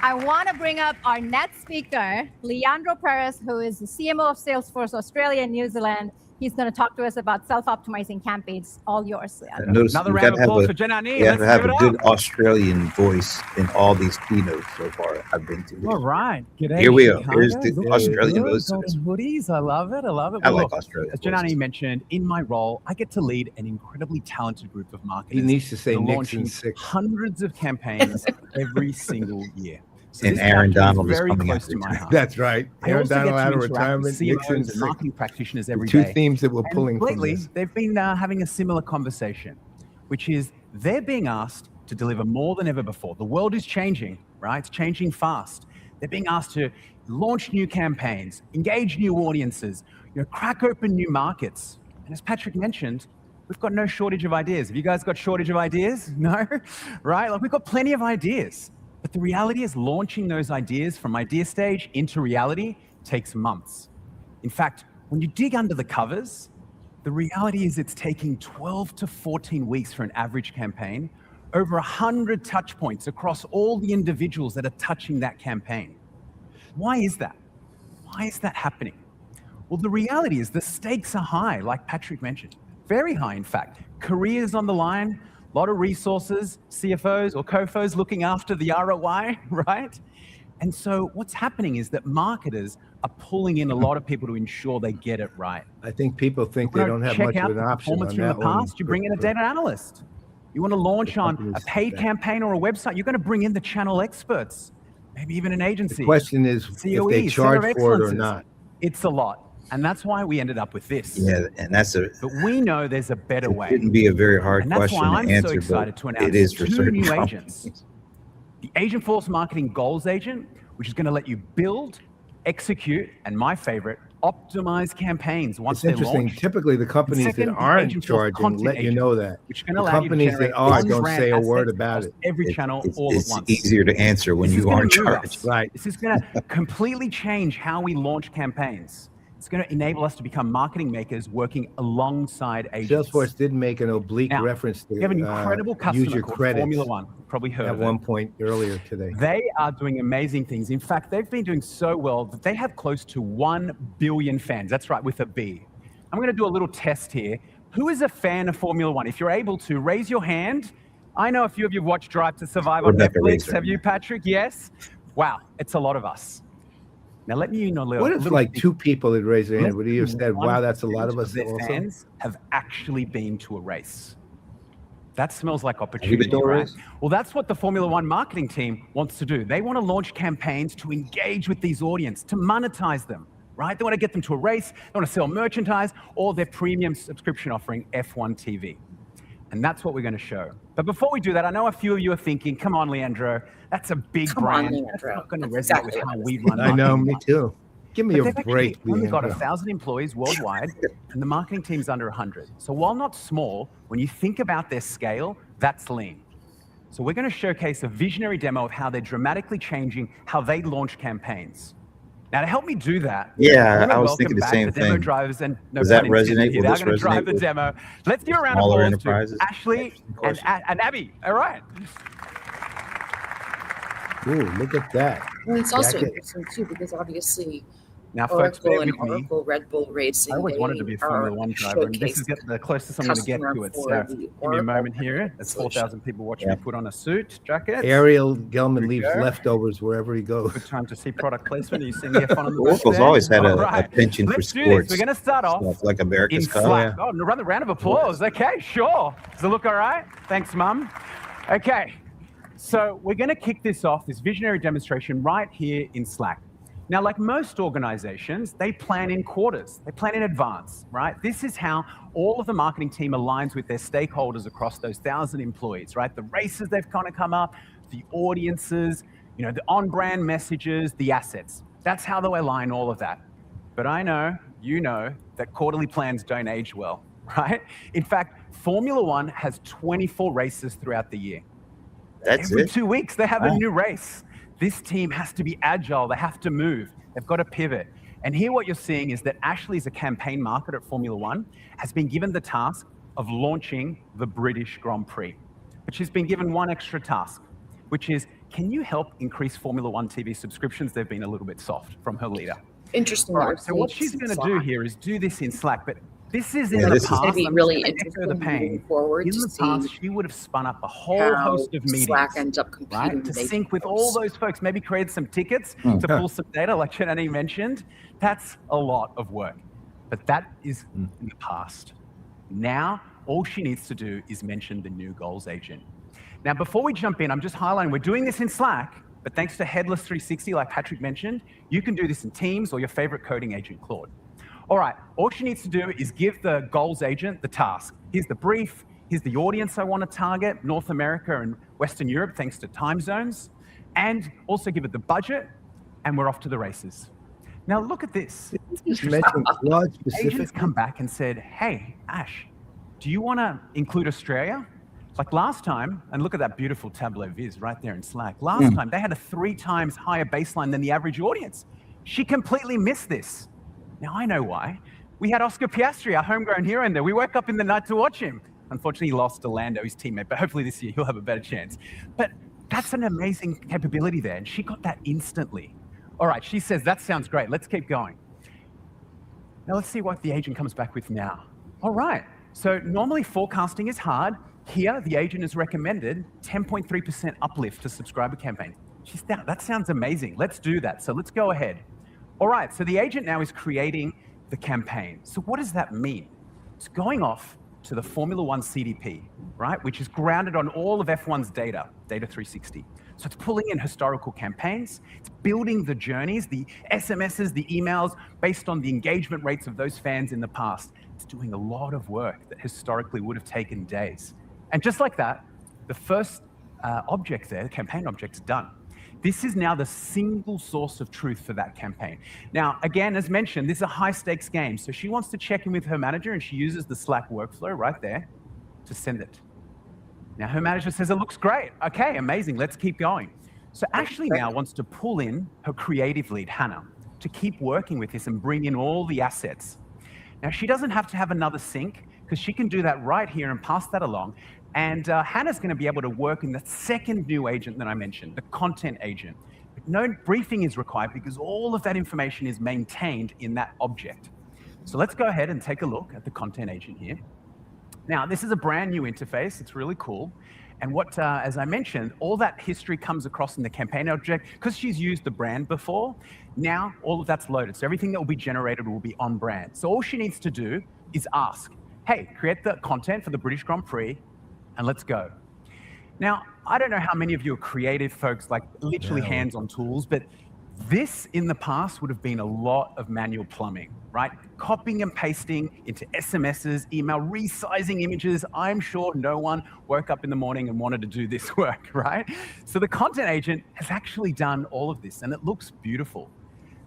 I want to bring up our next speaker, Leandro Perez, who is the CMO of Salesforce Australia and New Zealand. He's going to talk to us about self-optimizing campaigns. All yours, Leandro. Another round of applause for Janani. You have to have a good Australian voice in all these keynotes so far I've been to. All right. G'day, here we are. Chicago. Here's the Australian voice. Hoodies. I love it. I love it. I Well, like Australia. As Janani mentioned, in my role, I get to lead an incredibly talented group of marketers. He needs to say launching Nixon 6. hundreds of campaigns every single year. So And this Aaron chapter Donald is very coming close out. to my heart. That's right. I Aaron also Donald get to out of interact with retirement, CMOs Nixon and 6. marketing practitioners every Two day. themes that we're And pulling from lately, this. they've been having a similar conversation, which is they're being asked to deliver more than ever before. The world is changing, right? It's changing fast. They're being asked to launch new campaigns, engage new audiences, crack open new markets. And as Patrick mentioned, we've got no shortage of ideas. Have you guys got shortage of ideas? No, right? Like, we've got plenty of ideas. But the reality is launching those ideas from idea stage into reality takes months. In fact, when you dig under the covers, the reality is it's taking 12 to 14 weeks for an average campaign, over 100 touch points across all the individuals that are touching that campaign. Why is that? Why is that happening? Well, the reality is the stakes are high, like Patrick mentioned. Very high, in fact. Careers on the line, a lot of resources, CFOs or COFOs looking after the ROI, right? And so what's happening is that marketers are pulling in a lot of people to ensure they get it right. I think people think they don't have much of an option on From the that one. past, you bring in a data analyst. You want to launch on a paid campaign or a website, you're going to bring in the channel experts, maybe even an agency. The question is if they charge for it or not. It's a lot. And that's why we ended up with this. Yeah, and that's a. But we know there's a better way. It shouldn't be a very hard And that's question why I'm to answer, so excited to but announce it is for two certain new companies. agents. The Agentforce Marketing Goals Agent, which is going to let you build, execute, and my favorite, optimize campaigns once It's they're interesting. launched. Typically, the companies that second, the aren't Agentforce charging Content let you Agent, know that. which can The allow you to companies that generate are one don't brand say a assets word about across it. every channel all It's at once. easier to answer when This is you gonna aren't move charged. us. Right. This is going to completely change how we launch campaigns. It's going to enable us to become marketing makers working alongside agents. Salesforce did make an oblique Now, reference to we have an incredible customer use your called credits Formula One. Probably heard at of it. one point earlier today. They are doing amazing things. In fact, they've been doing so well that they have close to 1 billion fans. That's right, with a B. I'm going to do a little test here. Who is a fan of Formula One? If you're able to, raise your hand. I know a few of you have watched Drive to Survive on Rebecca Netflix. Racer. Have you, Patrick? Yes? Wow, it's a lot of us. Now, let me know a little. What if like two people had raised their hand? Would you have said, wow, 1% that's a lot of us their also? fans have actually been to a race. That smells like Have you opportunity, been to a right? race? Well, that's what the Formula One marketing team wants to do. They want to launch campaigns to engage with these audience, to monetize them, right? They want to get them to a race, they want to sell merchandise, or their premium subscription offering, F1 TV. And that's what we're going to show. But before we do that, I know a few of you are thinking, come on, Leandro, that's a big Come on, brand. Leandro. That's not going to resonate That's exactly with what how I we was run I know, marketing. me too. Give me But a they've actually break, only got Leandro. 1,000 employees worldwide, and the marketing team's under 100. So while not small, when you think about their scale, that's lean. So we're going to showcase a visionary demo of how they're dramatically changing how they launch campaigns. Now, to help me do that, Yeah, I was thinking the same demo thing. drivers, and no Does that pun intended resonate? here. Will They're this going to drive resonate the with demo. Let's give a round of smaller applause to enterprises? Ashley and Abby. All right. Ooh, look at that. And it's also Jacket. interesting too because obviously Now, folks, bear Oracle and with me. Oracle Red Bull Racing. I always wanted to be a Formula One driver, and this is the closest I'm going to get to it. So give me a moment here. There's 4,000 people watching me put on a suit, jacket. Ariel Gelman leaves leftovers wherever he goes. Good time to see product placement. You see me have fun on the Oracle's always had a penchant for Let's do sports. this. We're going to start off Stuff like America's in Cup. Slack. Oh, another round of applause. Okay, sure. Does it look all right? Thanks, Mum. Okay, so we're going to kick this off, this visionary demonstration right here in Slack. Now, like most organizations, they plan in quarters. They plan in advance, right? This is how all of the marketing team aligns with their stakeholders across those 1,000 employees, right? The races they've kind of come up, the audiences, you know, the on-brand messages, the assets. That's how they align all of that. But I know, you know, that quarterly plans don't age well, right? In fact, Formula One has 24 races throughout the year. Every 2 weeks, they have a new race. This team has to be agile. They have to move. They've got to pivot. And here what you're seeing is that Ashley, as a campaign marketer at Formula One, has been given the task of launching the British Grand Prix. But she's been given one extra task, which is, can you help increase Formula One TV subscriptions? They've been a little bit soft from her leader. Interesting. Right, so what she's going to do here is do this in Slack, but this is in Yeah, the this is past. gonna be I'm really just gonna echo the interesting pain. moving forward In to the see past, she would have spun up a whole how host of meetings, Slack ends up competing right, to with sync with AWS. all those folks. Maybe create some tickets to pull some data, like Shanani mentioned. That's a lot of work, but that is in the past. Now, all she needs to do is mention the new goals agent. Now, before we jump in, I'm just highlighting, we're doing this in Slack, but thanks to Headless 360, like Patrick mentioned, you can do this in Teams or your favorite coding agent, Claude. All right, all she needs to do is give the goals agent the task. Here's the brief, here's the audience I want to target, North America and Western Europe, thanks to time zones, and also give it the budget, and we're off to the races. Now look at this. Agents come back and said, hey, Ash, do you want to include Australia? Like last time, and look at that beautiful Tableau viz right there in Slack. Last time, they had a 3 times higher baseline than the average audience. She completely missed this. Now, I know why. We had Oscar Piastri, our homegrown hero in there. We woke up in the night to watch him. Unfortunately, he lost to Lando, his teammate, but hopefully this year he'll have a better chance. But that's an amazing capability there, and she got that instantly. All right, she says, that sounds great. Let's keep going. Now, let's see what the agent comes back with now. All right, so normally forecasting is hard. Here, the agent has recommended 10.3% uplift to subscriber campaigns. She's down. That sounds amazing. Let's do that. So let's go ahead. All right, so the agent now is creating the campaign. So what does that mean? It's going off to the Formula One CDP, right, which is grounded on all of F1's data, Data 360. So it's pulling in historical campaigns, it's building the journeys, the SMSs, the emails, based on the engagement rates of those fans in the past. It's doing a lot of work that historically would have taken days. And just like that, the first object there, the campaign object, is done. This is now the single source of truth for that campaign. Now, again, as mentioned, this is a high-stakes game, so she wants to check in with her manager, and she uses the Slack workflow right there to send it. Now, her manager says, it looks great. Okay, amazing, let's keep going. So Ashley now wants to pull in her creative lead, Hannah, to keep working with this and bring in all the assets. Now, she doesn't have to have another sync, because she can do that right here and pass that along. And Hannah's going to be able to work in the second new agent that I mentioned, the content agent. But no briefing is required because all of that information is maintained in that object. So let's go ahead and take a look at the content agent here. Now, this is a brand new interface. It's really cool. And what, as I mentioned, all that history comes across in the campaign object. Because she's used the brand before, now all of that's loaded. So everything that will be generated will be on brand. So all she needs to do is ask, hey, create the content for the British Grand Prix, and let's go. Now, I don't know how many of you are creative folks, like literally hands-on tools, but this in the past would have been a lot of manual plumbing, right? Copying and pasting into SMSs, email, resizing images. I'm sure no one woke up in the morning and wanted to do this work, right? So the content agent has actually done all of this, and it looks beautiful.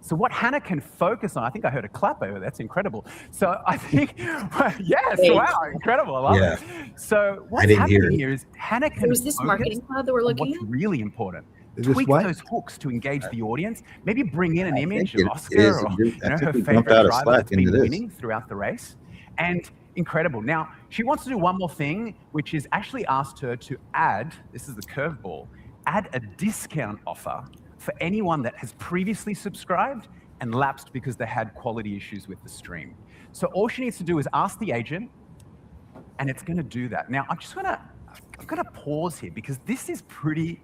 So what Hannah can focus on, I think I heard a clap over there, that's incredible. So I think, yes, wow, incredible, I love it. So what's happening here is Hannah can was this marketing cloud that we're looking at? What's really important. tweak what? those hooks to engage the audience. Maybe bring in an image of it Oscar is. or I think her we jumped favorite out of driver Slack that's been into this. winning throughout the race. And incredible. Now, she wants to do one more thing, which is actually asked her to add, this is the curveball, add a discount offer for anyone that has previously subscribed and lapsed because they had quality issues with the stream. So all she needs to do is ask the agent, and it's going to do that. Now, I'm going to pause here because this is pretty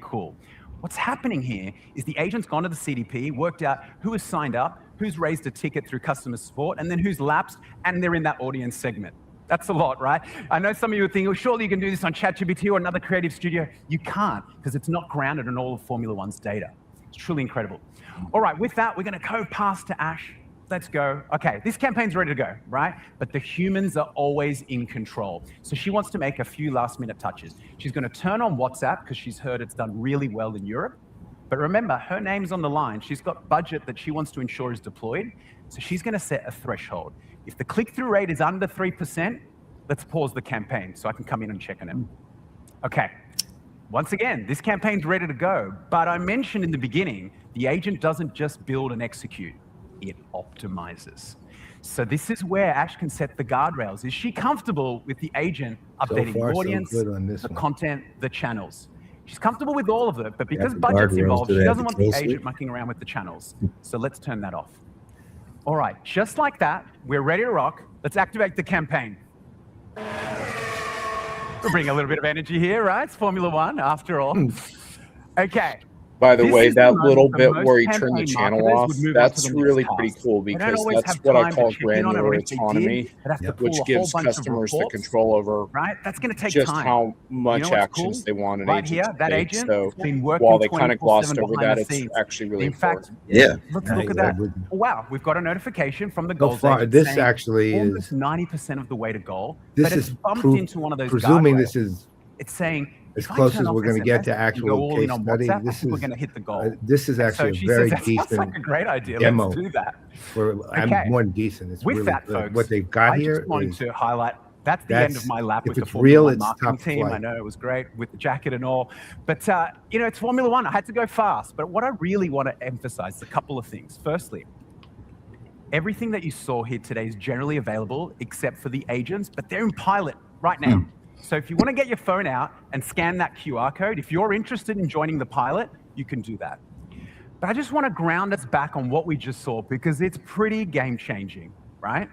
cool. What's happening here is the agent's gone to the CDP, worked out who has signed up, who's raised a ticket through customer support, and then who's lapsed, and they're in that audience segment. That's a lot, right? I know some of you are thinking, well, surely you can do this on ChatGPT or another creative studio. You can't, because it's not grounded in all of Formula One's data. It's truly incredible. All right, with that, we're going to go past to Ash. Let's go. Okay, this campaign's ready to go, right? But the humans are always in control. So she wants to make a few last-minute touches. She's going to turn on WhatsApp because she's heard it's done really well in Europe. But remember, her name's on the line. She's got budget that she wants to ensure is deployed. So she's going to set a threshold. If the click-through rate is under 3%, let's pause the campaign so I can come in and check on it. Okay. Once again, this campaign's ready to go. But I mentioned in the beginning, the agent doesn't just build and execute. It optimizes. So this is where Ash can set the guardrails. Is she comfortable with the agent updating the audience, the content, the channels? She's comfortable with all of it, but because budget's involved, she doesn't want the agent mucking around with the channels. So let's turn that off. All right, just like that, we're ready to rock. Let's activate the campaign. We'll bring a little bit of energy here, right? It's Formula One, after all. Okay. By the way, that little bit where you turn the channel off, that's really pretty cool because that's what I call granular autonomy, which gives customers the control over that's going to take just time. how much actions they want an agent here, to that take. agent So been working while they kind of 24/7 glossed over behind that, the it's scenes. actually really In fact, important. let's look at that. Wow, we've got a notification from the goals far, agent this saying actually almost is 90% of the way to goal. This but it's is bumped into one of those presuming guardrails. this is It's saying as close as we're going to get to actual case study. This is we're going to hit the goal. This is actually a very decent like a great idea. demo. Let's do that. I'm more than decent. It's with really that, good. folks, What they've got I here just wanted is to highlight. That's the end of my lap with the it's Formula real, One it's marketing top team. I flight. know it was great with the jacket and all, but it's Formula One. I had to go fast. But what I really want to emphasize is a couple of things. Firstly, everything that you saw here today is generally available except for the agents, but they're in pilot right now. So if you want to get your phone out and scan that QR code, if you're interested in joining the pilot, you can do that. But I just want to ground us back on what we just saw because it's pretty game-changing, right?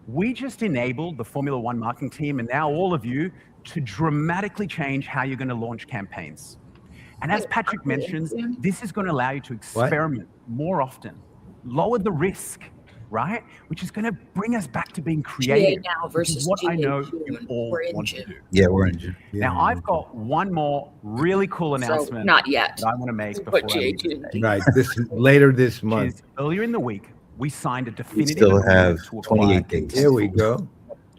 We just enabled the Formula One marketing team and now all of you to dramatically change how you're going to launch campaigns. And as Patrick mentions, this is going to allow you to experiment more often, lower the risk, right? Which is going to bring us back to being creative. GA now versus what I know GA you all want to do. Yeah, we're in June. Now, I've got one more really cool announcement. not yet. That I want to make before I leave today. Right, later this month. Which is earlier in the week, we signed a We definitive still have agreement to acquire 28 days. Here we go.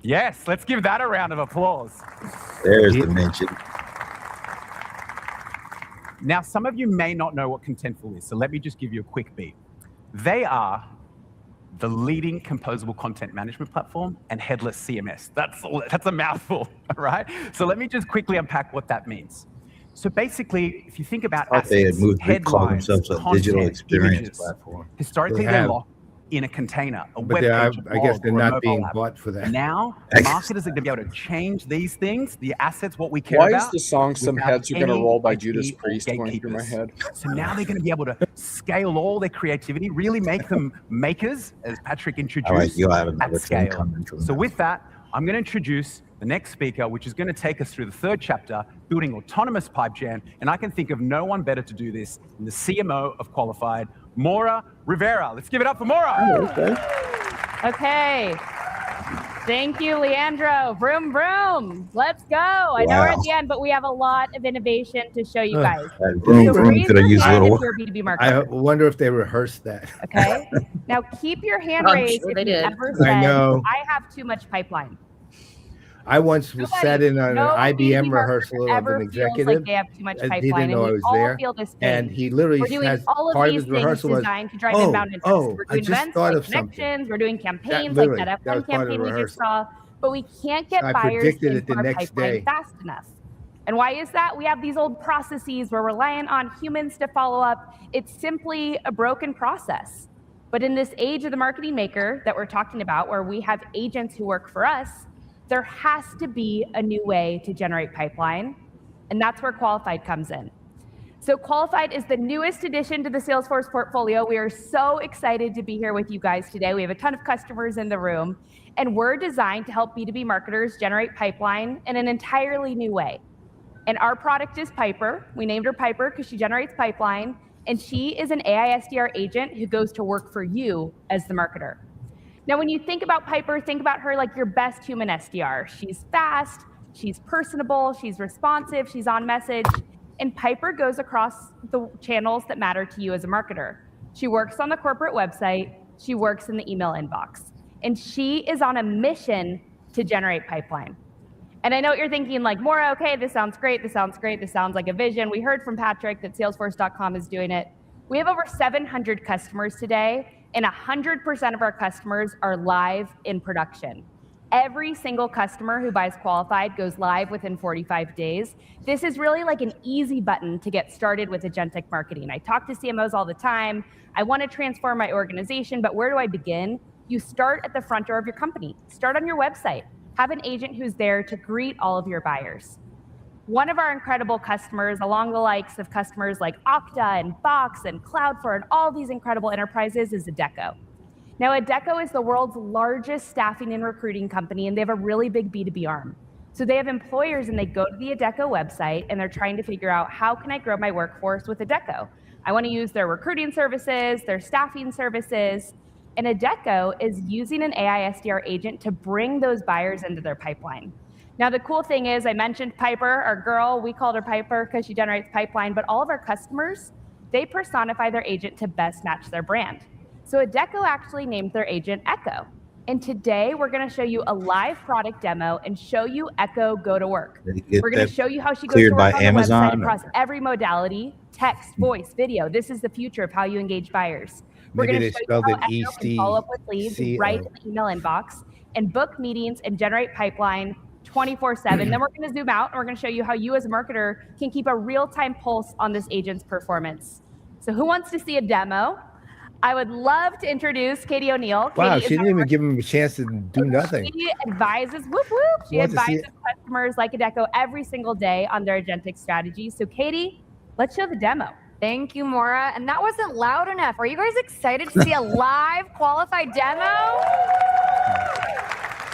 Yes, let's give that a round of applause. There's the mention. Now, some of you may not know what Contentful is, so let me just give you a quick beat. They are the leading composable content management platform and headless CMS. That's a mouthful, right? So let me just quickly unpack what that means. So basically, if you think about assets, They had moved, they called headlines, themselves a content, digital experience images, platform. historically They they're have. locked in a container, a But web they are, page, a I guess blog, they're or a not being mobile app. bought for that. Now, marketers are going to be able to change these things, the assets, what we care Why about. is the song Some without Heads Are Gonna any Roll by IT Judas or Priest going through my gatekeepers. head? So now they're going to be able to scale all their creativity, really make them makers, as Patrick introduced, All right, you'll have at another 10 scale. coming from So that. with that, I'm going to introduce the next speaker, which is going to take us through the third chapter, building autonomous pipe jam. And I can think of no one better to do this than the CMO of Qualified, Maura Rivera. Let's give it up for Maura. Okay. Thank you, Leandro. Vroom, vroom. Let's go. I know we're at the end, but we have a lot of innovation to show you guys. Vroom, So vroom. raise Could I your use a hand little? if you're a B2B I marketer. wonder if they rehearsed that. Okay. Now keep your hand I'm raised sure if they you did. ever said, I know. I have too much pipeline. I once was sat in on an No IBM B2B rehearsal of ever an feels like executive, they have too much and he pipeline, didn't know I and we was all there, feel this pain. and he literally We're doing has all of part of these his things rehearsal was, designed to drive oh, inbound interest. oh, We're I doing just events thought like of something. Connections. We're doing campaigns like literally, that that was F1 part of the campaign we just rehearssul. saw, but we can't get I buyers predicted it into the our next pipeline day. fast enough. And why is that? We have these old processes. We're reliant on humans to follow up. It's simply a broken process. But in this age of the marketing maker that we're talking about, where we have agents who work for us, there has to be a new way to generate pipeline. And that's where Qualified comes in. So Qualified is the newest addition to the Salesforce portfolio. We are so excited to be here with you guys today. We have a ton of customers in the room, and we're designed to help B2B marketers generate pipeline in an entirely new way. And our product is Piper. We named her Piper because she generates pipeline, and she is an AI SDR agent who goes to work for you as the marketer. Now, when you think about Piper, think about her like your best human SDR. She's fast, she's personable, she's responsive, she's on message, and Piper goes across the channels that matter to you as a marketer. She works on the corporate website, she works in the email inbox, and she is on a mission to generate pipeline. And I know what you're thinking, like, Maura, okay, this sounds great, this sounds great, this sounds like a vision. We heard from Patrick that Salesforce.com is doing it. We have over 700 customers today, and 100% of our customers are live in production. Every single customer who buys Qualified goes live within 45 days. This is really like an easy button to get started with agentic marketing. I talk to CMOs all the time. I want to transform my organization, but where do I begin? You start at the front door of your company. Start on your website. Have an agent who's there to greet all of your buyers. One of our incredible customers, along the likes of customers like Okta and Box and Cloudflare and all these incredible enterprises, is Adecco. Now, Adecco is the world's largest staffing and recruiting company, and they have a really big B2B arm. So they have employers, and they go to the Adecco website, and they're trying to figure out, how can I grow my workforce with Adecco? I want to use their recruiting services, their staffing services, and Adecco is using an AI SDR agent to bring those buyers into their pipeline. Now, the cool thing is, I mentioned Piper, our girl. We called her Piper because she generates pipeline, but all of our customers, they personify their agent to best match their brand. So Adecco actually named their agent Echo. And today we're going to show you a live product demo and show you Echo go to work. We're going to show you how she goes to work on the website across every modality, text, voice, video. This is the future of how you engage buyers. We're going to show you how Echo can follow up with leads right in the email inbox and book meetings and generate pipeline 24/7. Then we're going to zoom out and we're going to show you how you as a marketer can keep a real-time pulse on this agent's performance. So who wants to see a demo? I would love to introduce Katie O'Neill. Wow, Katie she didn't even give him a chance to do nothing. She advises, she advises customers like Adecco every single day on their agentic strategy. So Katie, let's show the demo. Thank you, Maura. And that wasn't loud enough. Are you guys excited to see a live Qualified demo?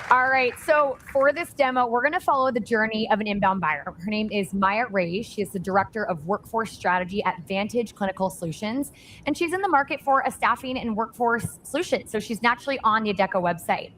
All right, so for this demo, we're going to follow the journey of an inbound buyer. Her name is Maya Ray. She is the Director of Workforce Strategy at Vantage Clinical Solutions, and she's in the market for a staffing and workforce solution. So she's naturally on the Adecco website.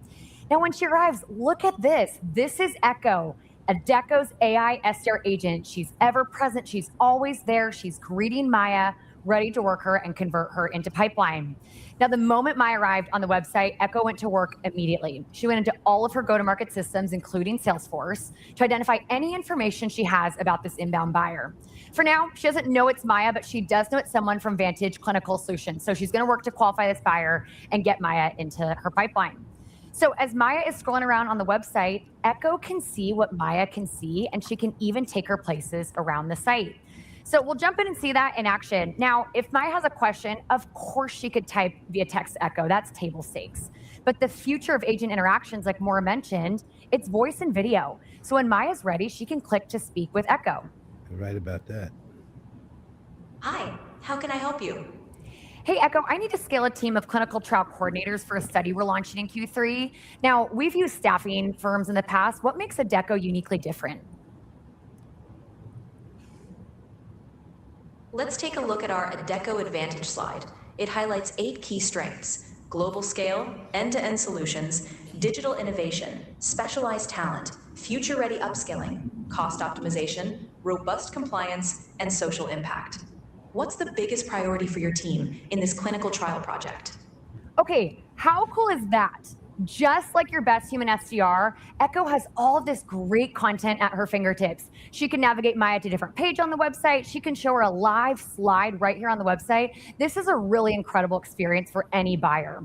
Now, when she arrives, look at this. This is Echo, Adecco's AI SDR agent. She's ever present. She's always there. She's greeting Maya, ready to work her and convert her into pipeline. Now, the moment Maya arrived on the website, Echo went to work immediately. She went into all of her go-to-market systems, including Salesforce, to identify any information she has about this inbound buyer. For now, she doesn't know it's Maya, but she does know it's someone from Vantage Clinical Solutions. So she's going to work to qualify this buyer and get Maya into her pipeline. So as Maya is scrolling around on the website, Echo can see what Maya can see, and she can even take her places around the site. So we'll jump in and see that in action. Now, if Maya has a question, of course she could type via text to Echo. That's table stakes. But the future of agent interactions, like Maura mentioned, it's voice and video. So when Maya's ready, she can click to speak with Echo. You're right about that. Hi, how can I help you? Hey, Echo, I need to scale a team of clinical trial coordinators for a study we're launching in Q3. Now, we've used staffing firms in the past. What makes Adecco uniquely different? Let's take a look at our Adecco Advantage slide. It highlights 8 key strengths: global scale, end-to-end solutions, digital innovation, specialized talent, future-ready upskilling, cost optimization, robust compliance, and social impact. What's the biggest priority for your team in this clinical trial project? Okay, how cool is that? Just like your best human SDR, Echo has all of this great content at her fingertips. She can navigate Maya to a different page on the website. She can show her a live slide right here on the website. This is a really incredible experience for any buyer.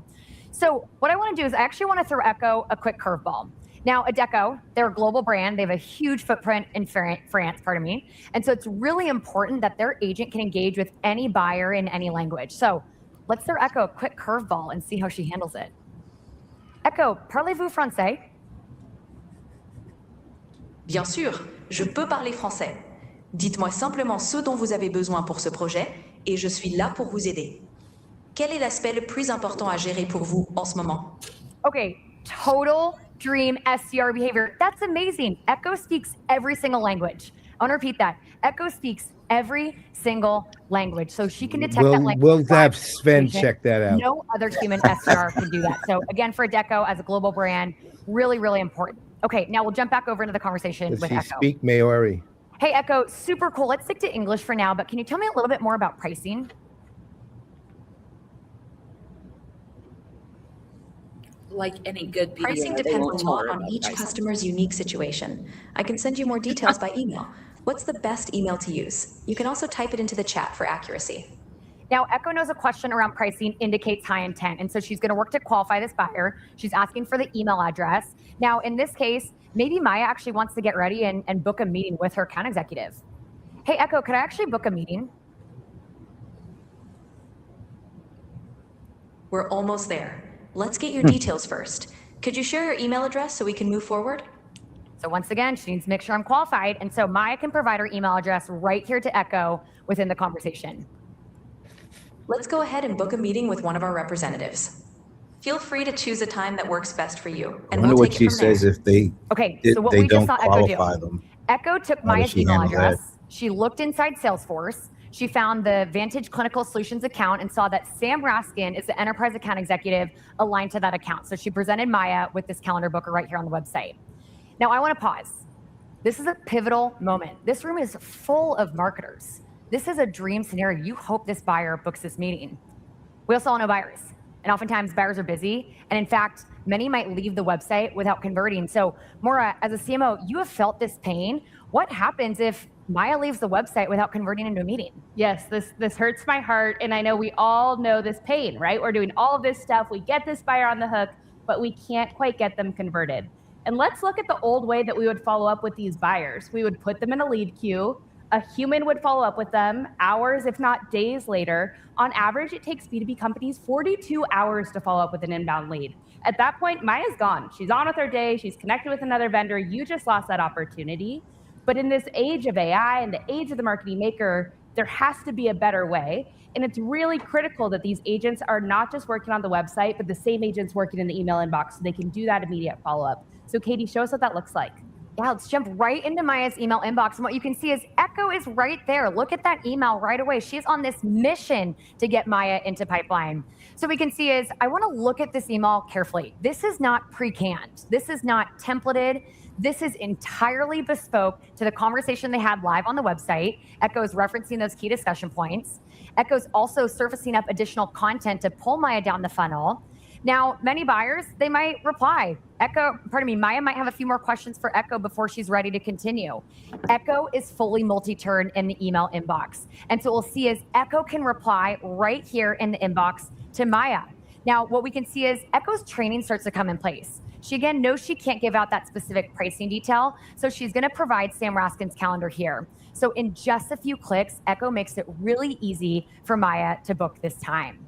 So what I want to do is I actually want to throw Echo a quick curveball. Now, Adecco, they're a global brand. They have a huge footprint in France, pardon me. And so it's really important that their agent can engage with any buyer in any language. So let's throw Echo a quick curveball and see how she handles it. Echo, parlez-vous français? Bien sûr, je peux parler français. Dites-moi simplement ce dont vous avez besoin pour ce projet et je suis là pour vous aider. Quel est l'aspect le plus important à gérer pour vous en ce moment? Okay, total dream SDR behavior. That's amazing. Echo speaks every single language. I want to repeat that. Echo speaks every single language. So she can detect that language. We'll have Sven check that out. No other human SDR can do that. So again, for Adecco as a global brand, really, really important. Okay, now we'll jump back over into the conversation Does with he Echo. speak Maori? Hey, Echo, super cool. Let's stick to English for now, but can you tell me a little bit more about pricing? Like any good BDR, Pricing they depends won't a tell lot her on about each pricing. customer's unique situation. I can send you more details by email. What's the best email to use? You can also type it into the chat for accuracy. Now, Echo knows a question around pricing indicates high intent, and so she's going to work to qualify this buyer. She's asking for the email address. Now, in this case, maybe Maya actually wants to get ready and book a meeting with her account executive. Hey, Echo, could I actually book a meeting? We're almost there. Let's get your details first. Could you share your email address so we can move forward? So once again, she needs to make sure I'm qualified, and so Maya can provide her email address right here to Echo within the conversation. Let's go ahead and book a meeting with one of our representatives. Feel free to choose a time that works best for you, I and wonder we'll what take she it from there. says if they Okay, if so what they we just don't saw Echo do. qualify them. Echo took How does Maya's she email handle that? address. She looked inside Salesforce. She found the Vantage Clinical Solutions account and saw that Sam Raskin is the enterprise account executive aligned to that account. So she presented Maya with this calendar booker right here on the website. Now I want to pause. This is a pivotal moment. This room is full of marketers. This is a dream scenario. You hope this buyer books this meeting. We also all know buyers, and oftentimes buyers are busy. And in fact, many might leave the website without converting. So Maura, as a CMO, you have felt this pain. What happens if Maya leaves the website without converting into a meeting? Yes, this hurts my heart. And I know we all know this pain, right? We're doing all of this stuff. We get this buyer on the hook, but we can't quite get them converted. And let's look at the old way that we would follow up with these buyers. We would put them in a lead queue. A human would follow up with them hours, if not days later. On average, it takes B2B companies 42 hours to follow up with an inbound lead. At that point, Maya's gone. She's on with her day. She's connected with another vendor. You just lost that opportunity. But in this age of AI and the age of the marketing maker, there has to be a better way. And it's really critical that these agents are not just working on the website, but the same agents working in the email inbox so they can do that immediate follow-up. So Katie, show us what that looks like. Yeah, let's jump right into Maya's email inbox. And what you can see is Echo is right there. Look at that email right away. She's on this mission to get Maya into pipeline. So we can see is, I want to look at this email carefully. This is not pre-canned. This is not templated. This is entirely bespoke to the conversation they had live on the website. Echo is referencing those key discussion points. Echo's also surfacing up additional content to pull Maya down the funnel. Now, many buyers, they might reply. Maya might have a few more questions for Echo before she's ready to continue. Echo is fully multi-turn in the email inbox. And so we'll see is Echo can reply right here in the inbox to Maya. Now, what we can see is Echo's training starts to come in place. She again knows she can't give out that specific pricing detail, so she's going to provide Sam Raskin's calendar here. So in just a few clicks, Echo makes it really easy for Maya to book this time.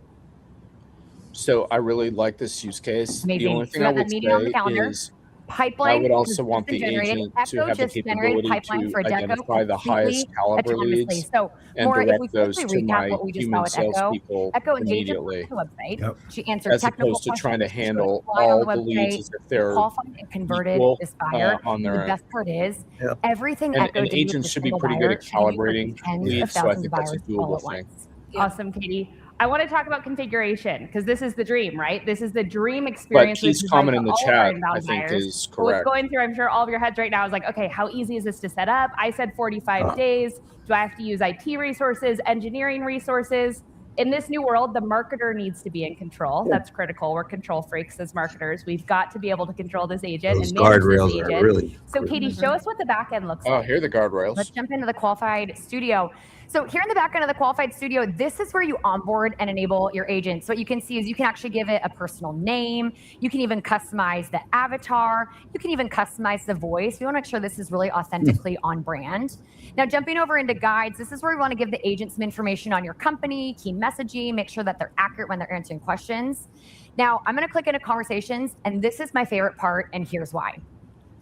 So I really like this use case. Amazing. The only thing So I we have would that meeting on the say calendar. is Pipeline I would also has want been the generated. agent to Echo have the just generated capability pipeline to for Adecco identify the completely highest caliber autonomously. leads So, and Maura, if direct we those quickly to recap my what we just saw human with Echo, salespeople Echo engages immediately. on the website. Yep. She answered As technical opposed to questions. trying to She handle applied on all the leads website. as if they're Qualified and converted equal this buyer. on The their own. best part is Yep. everything And Echo did with agents a should be single pretty good buyer, at she can do for calibrating tens of leads, so I thousands think of that's a buyers all doable at thing. once. Awesome, Katie. I want to talk about configuration because this is the dream, right? This is the dream But experience. Keith's designed comment for in the all of our chat, inbound I think, buyers. is But what's correct. going through, I'm sure, all of your heads right now is like, okay, how easy is this to set up? I said 45 days. Do I have to use IT resources, engineering resources? In this new world, the marketer needs to be in control. That's critical. We're control freaks as marketers. We've got to be able to control this agent Those and manage this guardrails are agent. really So, Katie, show us what the back end looks Oh, like. here are the guardrails. Let's jump into the qualified studio. So here in the background of the Qualified Studio, this is where you onboard and enable your agents. So what you can see is you can actually give it a personal name. You can even customize the avatar. You can even customize the voice. We want to make sure this is really authentically on brand. Now, jumping over into guides, this is where we want to give the agent some information on your company, key messaging, make sure that they're accurate when they're answering questions. Now, I'm going to click into conversations, and this is my favorite part, and here's why.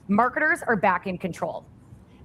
Marketers are back in control.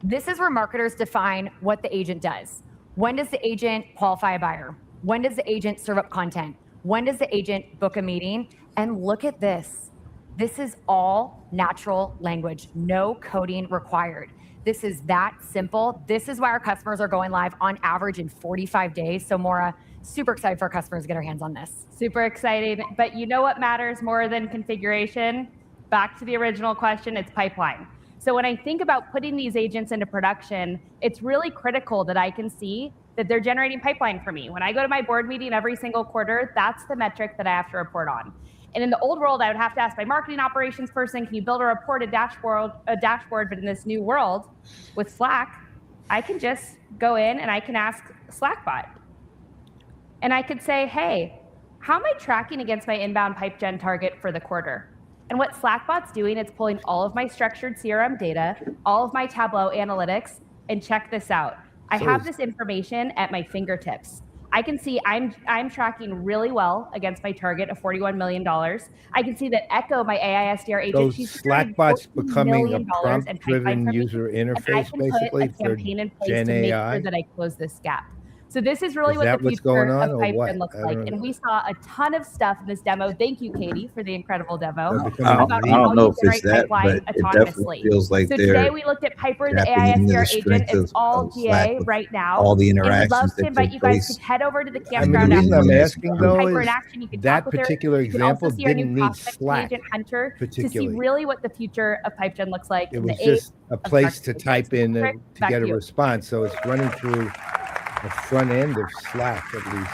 This is where marketers define what the agent does. When does the agent qualify a buyer? When does the agent serve up content? When does the agent book a meeting? And look at this. This is all natural language, no coding required. This is that simple. This is why our customers are going live on average in 45 days. So Maura, super excited for our customers to get our hands on this. Super excited. But you know what matters more than configuration? Back to the original question, it's pipeline. So when I think about putting these agents into production, it's really critical that I can see that they're generating pipeline for me. When I go to my board meeting every single quarter, that's the metric that I have to report on. And in the old world, I would have to ask my marketing operations person, can you build a report, a dashboard? But in this new world with Slack, I can just go in and I can ask Slackbot. And I could say, hey, how am I tracking against my inbound pipe gen target for the quarter? And what Slackbot's doing, it's pulling all of my structured CRM data, all of my Tableau analytics, and check this out. I have this information at my fingertips. I can see I'm tracking really well against my target of $41 million. I can see that Echo, my AI SDR agent, So Slackbot's becoming a prompt-driven user interface, basically, for Gen AI? Sure that I close this gap. So this is really what the future of Pipeline looks like. And we saw a ton of stuff in this demo. Thank you, Katie, for the incredible demo. I don't know if it's that, but it definitely feels like so today we looked at Piper, the AI SDR agent. It's all GA right now. All the interactions and we'd love to invite you guys to head over to the campground. The reason I'm asking, though, Piper is in action. You can that particular example didn't need Slack Hunter particularly. To see really what the future of PipeGen looks like. It was just a place to type in to get a response. So it's running through the front end of Slack, at least.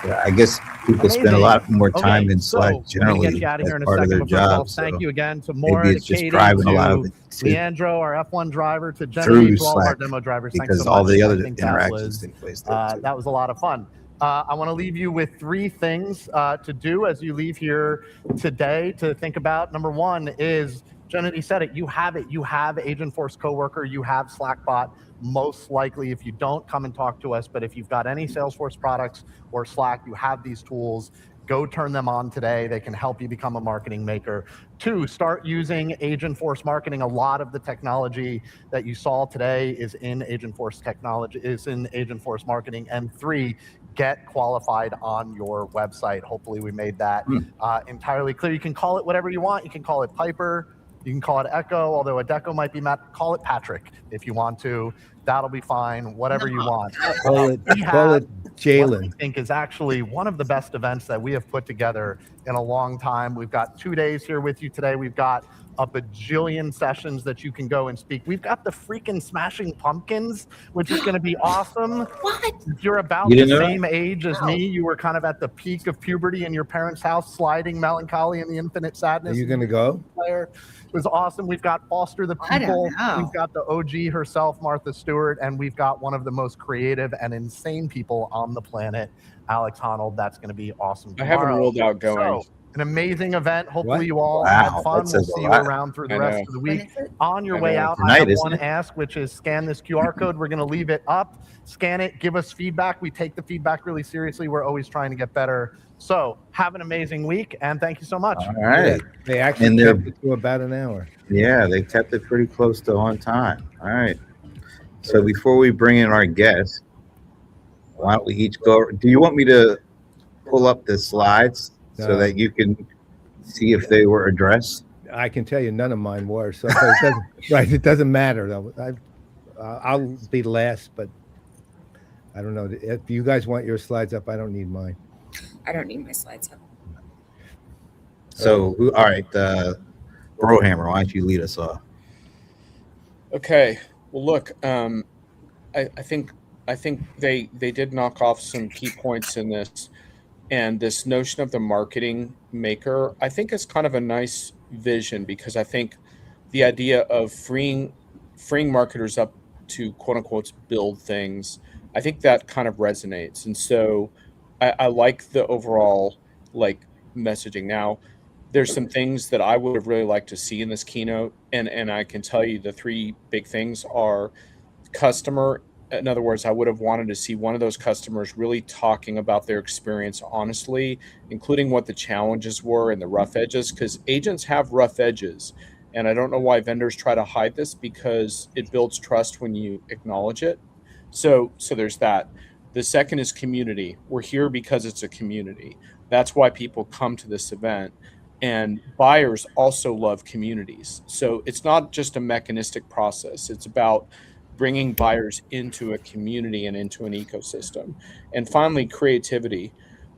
Yeah, I guess people spend a lot more time in Slack generally get as here in a part of their second, job. Thank you again to maybe Maura, it's to just Katie, driving to a lot of it Leandro, our F1 driver, to Jenny, through to all of our Slack, demo drivers. Thanks because so all much. the I other think interactions take place there too. That was a lot of fun. I want to leave you with 3 things to do as you leave here today to think about. Number 1 is, Jenny said it, you have it. You have Agentforce Coworker, you have Slackbot. Most likely, if you don't, come and talk to us. But if you've got any Salesforce products or Slack, you have these tools. Go turn them on today. They can help you become a marketing maker. 2, start using Agentforce Marketing. A lot of the technology that you saw today is in Agentforce technology, is in Agentforce Marketing. And 3, get qualified on your website. Hopefully, we made that entirely clear. You can call it whatever you want. You can call it Piper. You can call it Echo, although a Deco might be Matt. Call it Patrick if you want to. That'll be fine. Whatever you want. Call it Jalen. I think is actually one of the best events that we have put together in a long time. We've got 2 days here with you today. We've got a bajillion sessions that you can go and speak. We've got the freaking Smashing Pumpkins, which is going to be awesome. What? If you're about the same age as me, you were kind of at the peak of puberty in your parents' house, sliding Melancholy and the Infinite Sadness. Are you going to go? It was awesome. We've got Foster the People. We've got the OG herself, Martha Stewart, and we've got one of the most creative and insane people on the planet, Alex Honnold. That's going to be awesome tomorrow. I haven't ruled out going. So, an amazing event. Hopefully you all had fun. We'll see you around through the rest of the week. On your way out, I have one ask, which is scan this QR code. We're going to leave it up. Scan it. Give us feedback. We take the feedback really seriously. We're always trying to get better. So have an amazing week, and thank you so much. All right. They actually kept it to about an hour. Yeah, they kept it pretty close to on time. All right. So before we bring in our guests, why don't we each go? Do you want me to pull up the slides so that you can see if they were addressed? I can tell you none of mine were. So it doesn't matter, though. I'll be last, but I don't know. If you guys want your slides up, I don't need mine. I don't need my slides up. So, all right, Brohammer, why don't you lead us off? Okay. Well, look, I think they did knock off some key points in this, and this notion of the marketing maker, I think, is kind of a nice vision, because I think the idea of freeing marketers up to quote unquote build things I think that kind of resonates. And so I like the overall like messaging. Now, there's some things that I would have really liked to see in this keynote. And I can tell you the three big things are customer. In other words, I would have wanted to see one of those customers really talking about their experience honestly, including what the challenges were and the rough edges, because agents have rough edges. And I don't know why vendors try to hide this, because it builds trust when you acknowledge it. So there's that. The second is community. We're here because it's a community. That's why people come to this event. And buyers also love communities. So it's not just a mechanistic process. It's about bringing buyers into a community and into an ecosystem. And finally, creativity.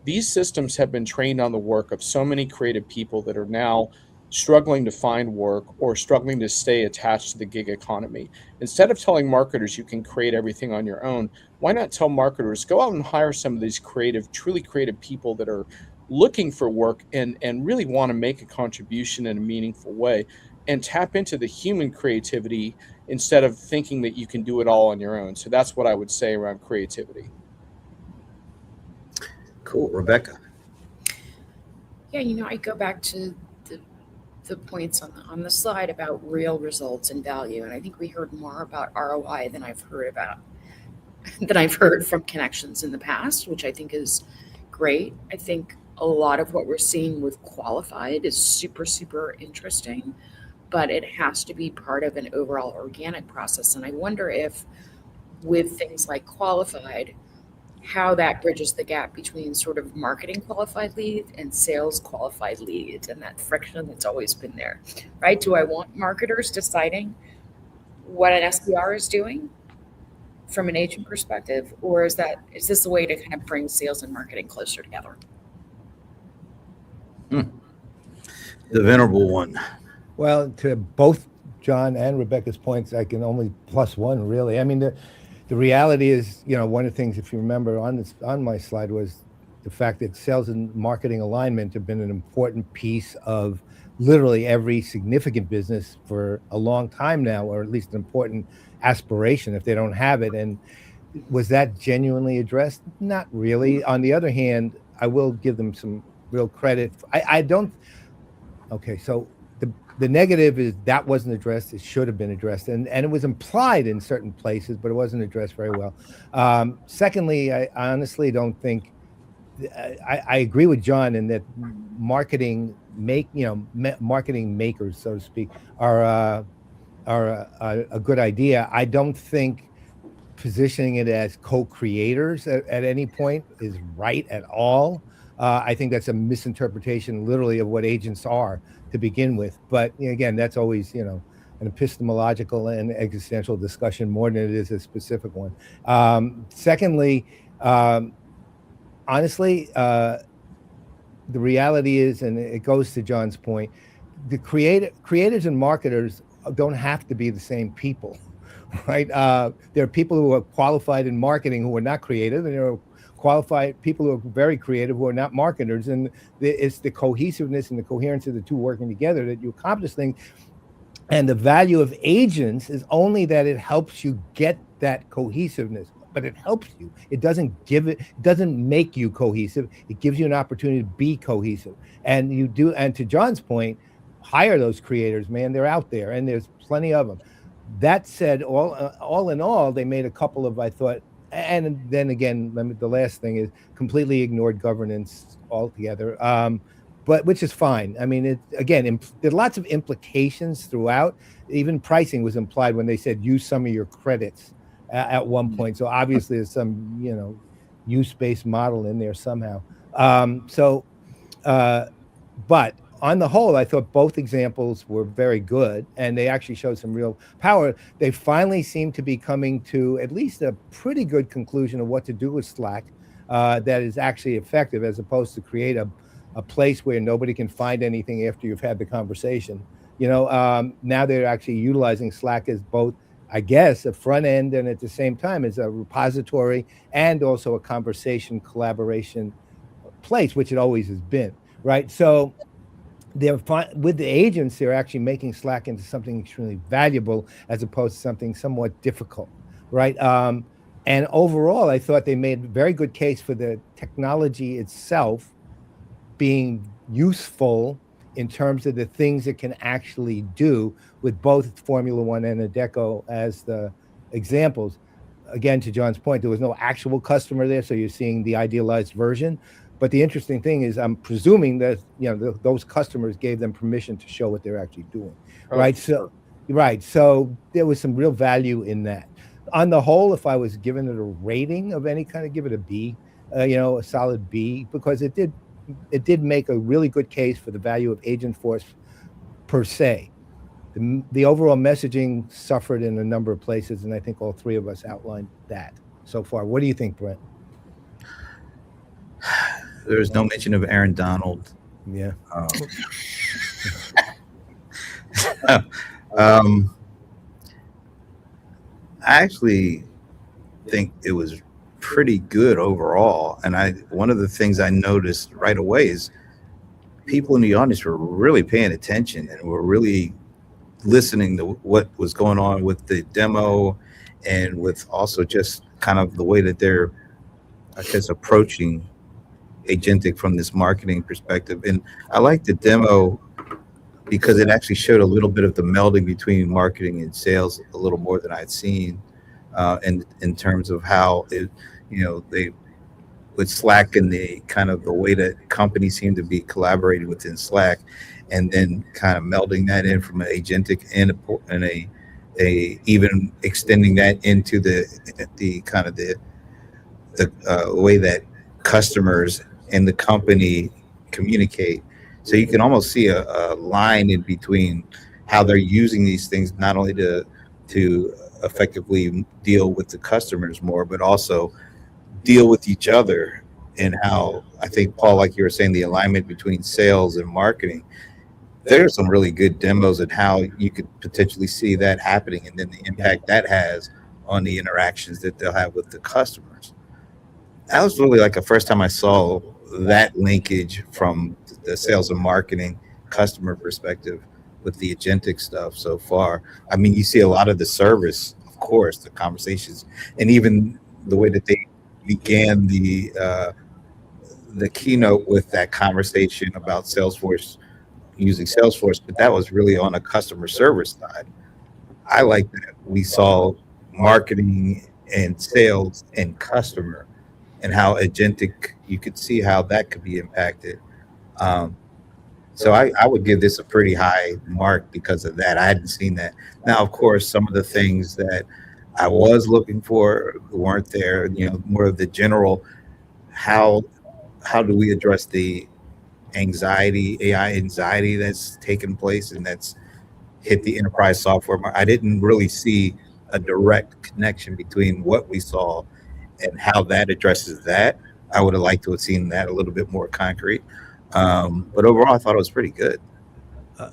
These systems have been trained on the work of so many creative people that are now struggling to find work or struggling to stay attached to the gig economy. Instead of telling marketers you can create everything on your own, why not tell marketers, go out and hire some of these creative, truly creative people that are looking for work and really want to make a contribution in a meaningful way, and tap into the human creativity instead of thinking that you can do it all on your own. So that's what I would say around creativity. Cool. Rebecca. Yeah, I go back to the points on the slide about real results and value, and I think we heard more about ROI than I've heard from Connections in the past, which I think is great. I think a lot of what we're seeing with Qualified is super interesting, but it has to be part of an overall organic process. And I wonder if with things like Qualified, how that bridges the gap between sort of marketing qualified lead and sales qualified lead, and that friction that's always been there, right? Do I want marketers deciding what an SDR is doing from an agent perspective, or is this a way to kind of bring sales and marketing closer together? The venerable one. Well, to both John and Rebecca's points, I can only plus one, really. I mean, the reality is, one of the things, if you remember on my slide, was the fact that sales and marketing alignment have been an important piece of literally every significant business for a long time now, or at least an important aspiration if they don't have it. And was that genuinely addressed? Not really. On the other hand, I will give them some real credit. Okay, so the negative is that wasn't addressed. It should have been addressed, and it was implied in certain places, but it wasn't addressed very well. Secondly, I honestly don't think I agree with John in that marketing makers, so to speak, are a good idea. I don't think positioning it as co-creators at any point is right at all. I think that's a misinterpretation, literally, of what agents are to begin with. But again, that's always, an epistemological and existential discussion more than it is a specific one. Secondly, honestly, the reality is, and it goes to John's point, the creators and marketers don't have to be the same people, right? There are people who are qualified in marketing who are not creative, and there are qualified people who are very creative who are not marketers, and it's the cohesiveness and the coherence of the two working together that you accomplish things. And the value of agents is only that it helps you get that cohesiveness, but it helps you. It doesn't make you cohesive. It gives you an opportunity to be cohesive. And you do, and to John's point, hire those creators, man. They're out there, and there's plenty of them. That said, all in all, they made a couple of, I thought, and then again, the last thing is completely ignored governance altogether, but which is fine. I mean, there are lots of implications throughout. Even pricing was implied when they said use some of your credits at one point. So obviously there's some, use-based model in there somehow. But on the whole, I thought both examples were very good, and they actually showed some real power. They finally seem to be coming to at least a pretty good conclusion of what to do with Slack that is actually effective, as opposed to create a place where nobody can find anything after you've had the conversation. Now they're actually utilizing Slack as both, I guess, a front end, and at the same time as a repository and also a conversation collaboration place, which it always has been, right? So they're with the agents, they're actually making Slack into something extremely valuable as opposed to something somewhat difficult, right? And overall, I thought they made a very good case for the technology itself being useful in terms of the things it can actually do, with both Formula One and Adecco as the examples. Again, to John's point, there was no actual customer there, so you're seeing the idealized version. But the interesting thing is, I'm presuming that those customers gave them permission to show what they're actually doing, right? So, right. So there was some real value in that. On the whole, if I was given it a rating of any kind, I'd give it a B, a solid B, because it did make a really good case for the value of Agentforce per se. The overall messaging suffered in a number of places, and I think all three of us outlined that so far. What do you think, Brent? There's no mention of Aaron Donald. Yeah. I actually think it was pretty good overall. And one of the things I noticed right away is people in the audience were really paying attention and were really listening to what was going on with the demo, and with also just kind of the way that they're, I guess, approaching agentic from this marketing perspective. And I like the demo because it actually showed a little bit of the melding between marketing and sales, a little more than I'd seen, in terms of how they with Slack and the kind of the way that companies seem to be collaborating within Slack, and then kind of melding that in from an agentic and a even extending that into the kind of the way that customers and the company communicate. So you can almost see a line in between how they're using these things, not only to effectively deal with the customers more, but also deal with each other. And how, I think, Paul, like you were saying, the alignment between sales and marketing, there's some really good demos and how you could potentially see that happening, and then the impact that has on the interactions that they'll have with the customers. That was really like the first time I saw that linkage from the sales and marketing customer perspective with the agentic stuff so far. I mean, you see a lot of the service, of course, the conversations, and even the way that they began the keynote with that conversation about Salesforce, using Salesforce, but that was really on a customer service side. I like that we saw marketing and sales and customer, and how agentic, you could see how that could be impacted. So I would give this a pretty high mark because of that. I hadn't seen that. Now, of course, some of the things that I was looking for weren't there, more of the general, how do we address the anxiety, AI anxiety that's taken place and that's hit the enterprise software market. I didn't really see a direct connection between what we saw and how that addresses that. I would have liked to have seen that a little bit more concrete. But overall, I thought it was pretty good.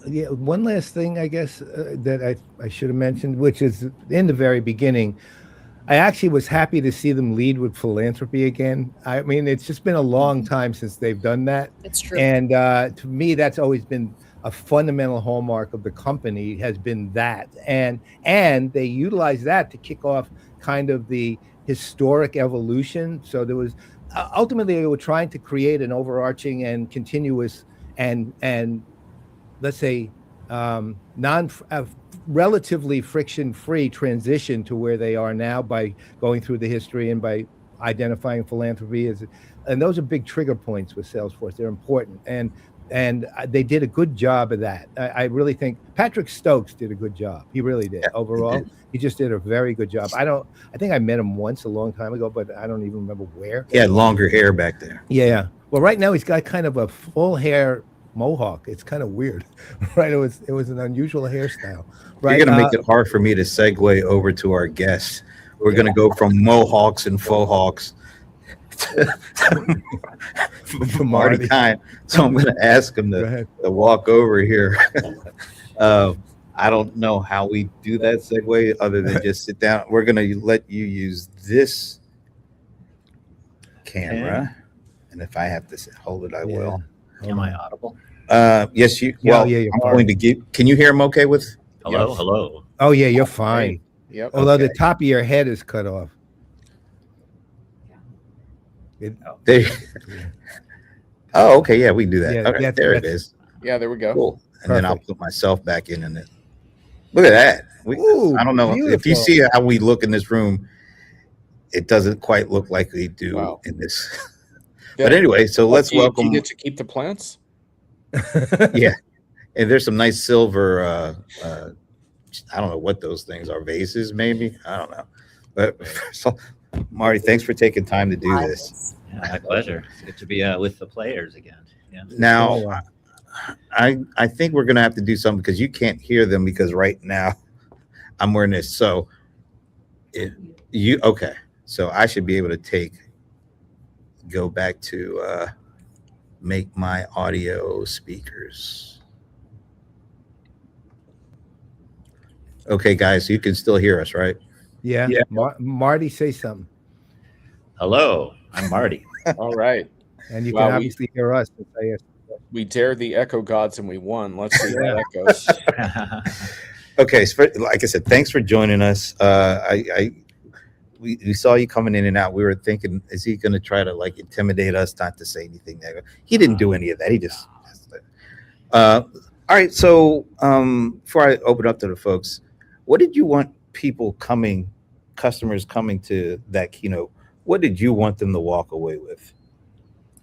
Yeah, one last thing, I guess, that I should have mentioned, which is in the very beginning, I actually was happy to see them lead with philanthropy again. I mean, it's just been a long time since they've done that. It's true. And to me, that's always been a fundamental hallmark of the company, has been that. And they utilize that to kick off kind of the historic evolution. So there was, ultimately, they were trying to create an overarching and continuous and let's say, relatively friction-free transition to where they are now by going through the history and by identifying philanthropy and those are big trigger points with Salesforce. They're important, and they did a good job of that. I really think Patrick Stokes did a good job. He really did. Overall, he just did a very good job. I think I met him once a long time ago, but I don't even remember where. He had longer hair back there. Yeah. Well, right now he's got kind of a full hair mohawk. It's kind of weird, right? It was an unusual hairstyle. Right? You're gonna make it hard for me to segue over to our guests. We're gonna go from mohawks and faux hawks to Marty Kine. So I'm gonna ask him to walk over here. I don't know how we do that segue other than just sit down. We're gonna let you use this camera, and if I have to hold it, I will. Am I audible? Yes, you. Well, yeah, I'm going to give. Can you hear him okay with? Hello, yes. hello. Oh yeah, you're fine. Yep. Although Okay. the top of your head is cut off. There. Oh, okay. Yeah, we can do that. Yeah, Okay, there it is. Yeah, there we go. Cool. And then I'll put myself back in it. Look at that. Ooh, I don't know if you beautiful. see how we look in this room. It doesn't quite look like we do in this. But anyway, so let's welcome. Do you get to keep the plants? Yeah, and there's some nice silver. I don't know what those things are. Vases, maybe. I don't know. But so, Marty, thanks for taking time to do this. Yeah, my pleasure. It's good to be with the players again. Yeah. Now, I think we're gonna have to do something because you can't hear them because right now I'm wearing this. So okay. So I should be able to go back to make my audio speakers. Okay, guys, you can still hear us, right? Yeah. Marty, say something. Hello, I'm Marty. All right. And you can obviously hear us. We dared the echo gods and we won. Let's see how that goes. Okay, so like I said, thanks for joining us. We saw you coming in and out. We were thinking, is he going to try to like intimidate us not to say anything negative? He didn't do any of that. He just. All right. So before I open up to the folks, what did you want customers coming to that keynote? What did you want them to walk away with?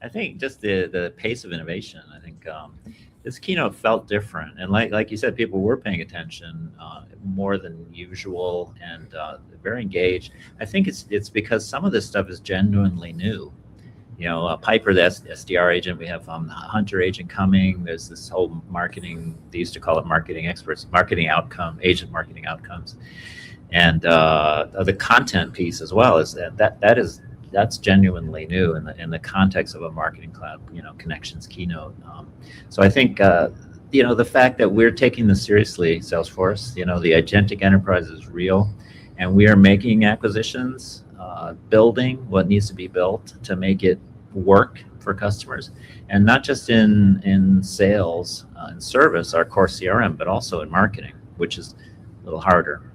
I think just the pace of innovation. I think this keynote felt different, and like you said, people were paying attention more than usual and very engaged. I think it's because some of this stuff is genuinely new. You know, Piper, the SDR agent, we have Hunter agent coming. There's this whole marketing. They used to call it marketing experts, agent marketing outcomes, and the content piece as well is that's genuinely new in the context of a marketing cloud, Connections keynote. So I think, the fact that we're taking this seriously, Salesforce, the agentic enterprise is real, and we are making acquisitions, building what needs to be built to make it work for customers, and not just in sales and service, our core CRM, but also in marketing, which is a little harder.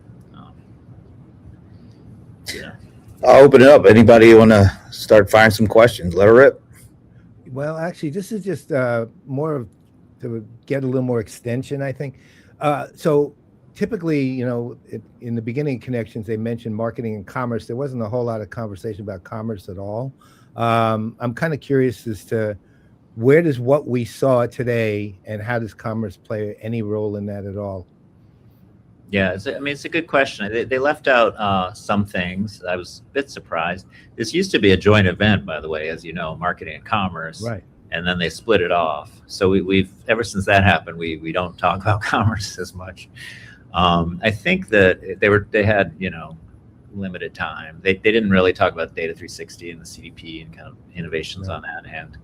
I'll open it up. Anybody want to start firing some questions? Let her rip. Well, actually, this is just more of to get a little more extension, I think. So typically, in the beginning of Connections, they mentioned marketing and commerce. There wasn't a whole lot of conversation about commerce at all. I'm kind of curious as to where does what we saw today and how does commerce play any role in that at all? Yeah, it's a good question. They left out some things. I was a bit surprised. This used to be a joint event, by the way, as you know, marketing and commerce. Right. And then they split it off. So we've ever since that happened, we don't talk about commerce as much. I think that they had limited time. They didn't really talk about Data 360 and the CDP and kind of innovations on that end.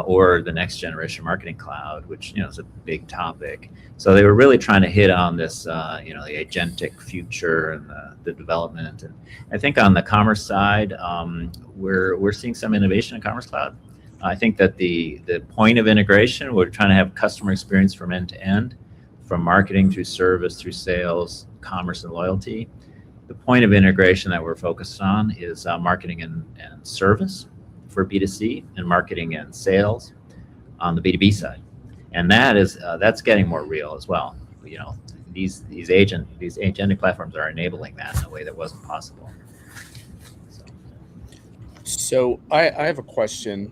Or the next generation marketing cloud, which is a big topic. So they were really trying to hit on this, the agentic future and the development. And I think on the commerce side, we're seeing some innovation in Commerce Cloud. I think that the point of integration, we're trying to have customer experience from end to end, from marketing through service, through sales, commerce, and loyalty. The point of integration that we're focused on is marketing and service for B2C, and marketing and sales on the B2B side, and that's getting more real as well. These agentic platforms are enabling that in a way that wasn't possible. So I have a question.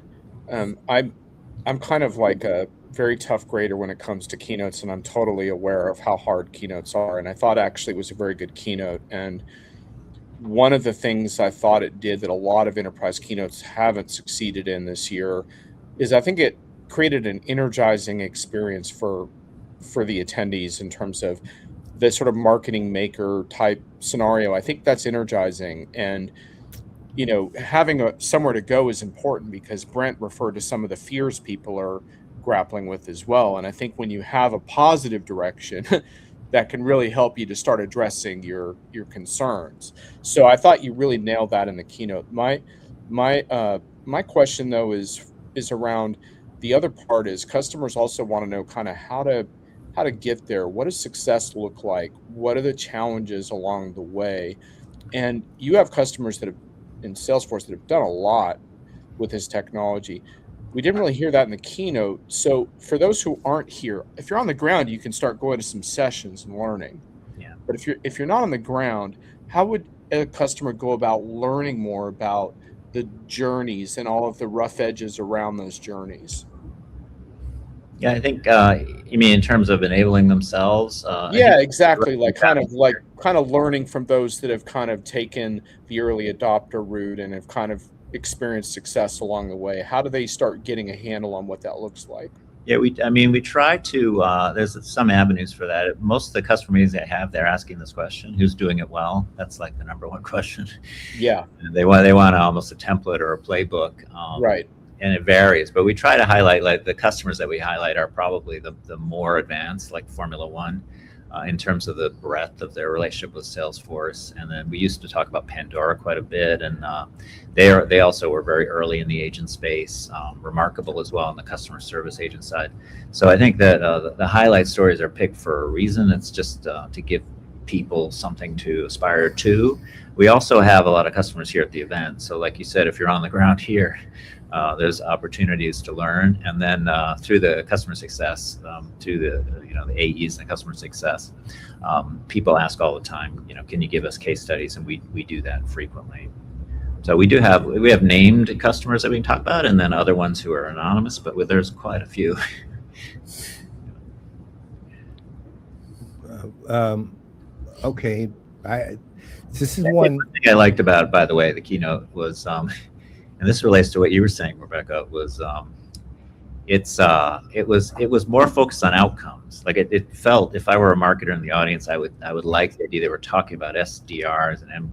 I'm kind of like a very tough grader when it comes to keynotes, and I'm totally aware of how hard keynotes are. And I thought actually it was a very good keynote. And one of the things I thought it did that a lot of enterprise keynotes haven't succeeded in this year is I think it created an energizing experience for the attendees in terms of the sort of marketing maker type scenario. I think that's energizing, and having somewhere to go is important because Brent referred to some of the fears people are grappling with as well. And I think when you have a positive direction, that can really help you to start addressing your concerns. So I thought you really nailed that in the keynote. My question though is around the other part is customers also want to know kind of how to get there. What does success look like? What are the challenges along the way? And you have customers that have in Salesforce that have done a lot with his technology. We didn't really hear that in the keynote. So for those who aren't here, if you're on the ground, you can start going to some sessions and learning. Yeah. But if you're not on the ground, how would a customer go about learning more about the journeys and all of the rough edges around those journeys? Yeah, I think you mean in terms of enabling themselves. Yeah, exactly. Like kind of learning from those that have kind of taken the early adopter route and have kind of experienced success along the way. How do they start getting a handle on what that looks like? Yeah, we try to, there's some avenues for that. Most of the customer meetings I have, they're asking this question, who's doing it well? That's like the number one question. Yeah. And they want almost a template or a playbook. Right. And it varies, but we try to highlight, like the customers that we highlight are probably the more advanced, like Formula One, in terms of the breadth of their relationship with Salesforce. And then we used to talk about Pandora quite a bit, and they also were very early in the agent space, remarkable as well on the customer service agent side. So I think that the highlight stories are picked for a reason. It's just to give people something to aspire to. We also have a lot of customers here at the event. So like you said, if you're on the ground here, there's opportunities to learn, and then through the customer success, to the the AEs and the customer success, people ask all the time, can you give us case studies, and we do that frequently. So we have named customers that we can talk about, and then other ones who are anonymous, but there's quite a few. Okay, this is one thing I liked about, by the way, the keynote was, and this relates to what you were saying, Rebecca, was it was more focused on outcomes. Like it felt, if I were a marketer in the audience, I would like the idea they were talking about SDRs and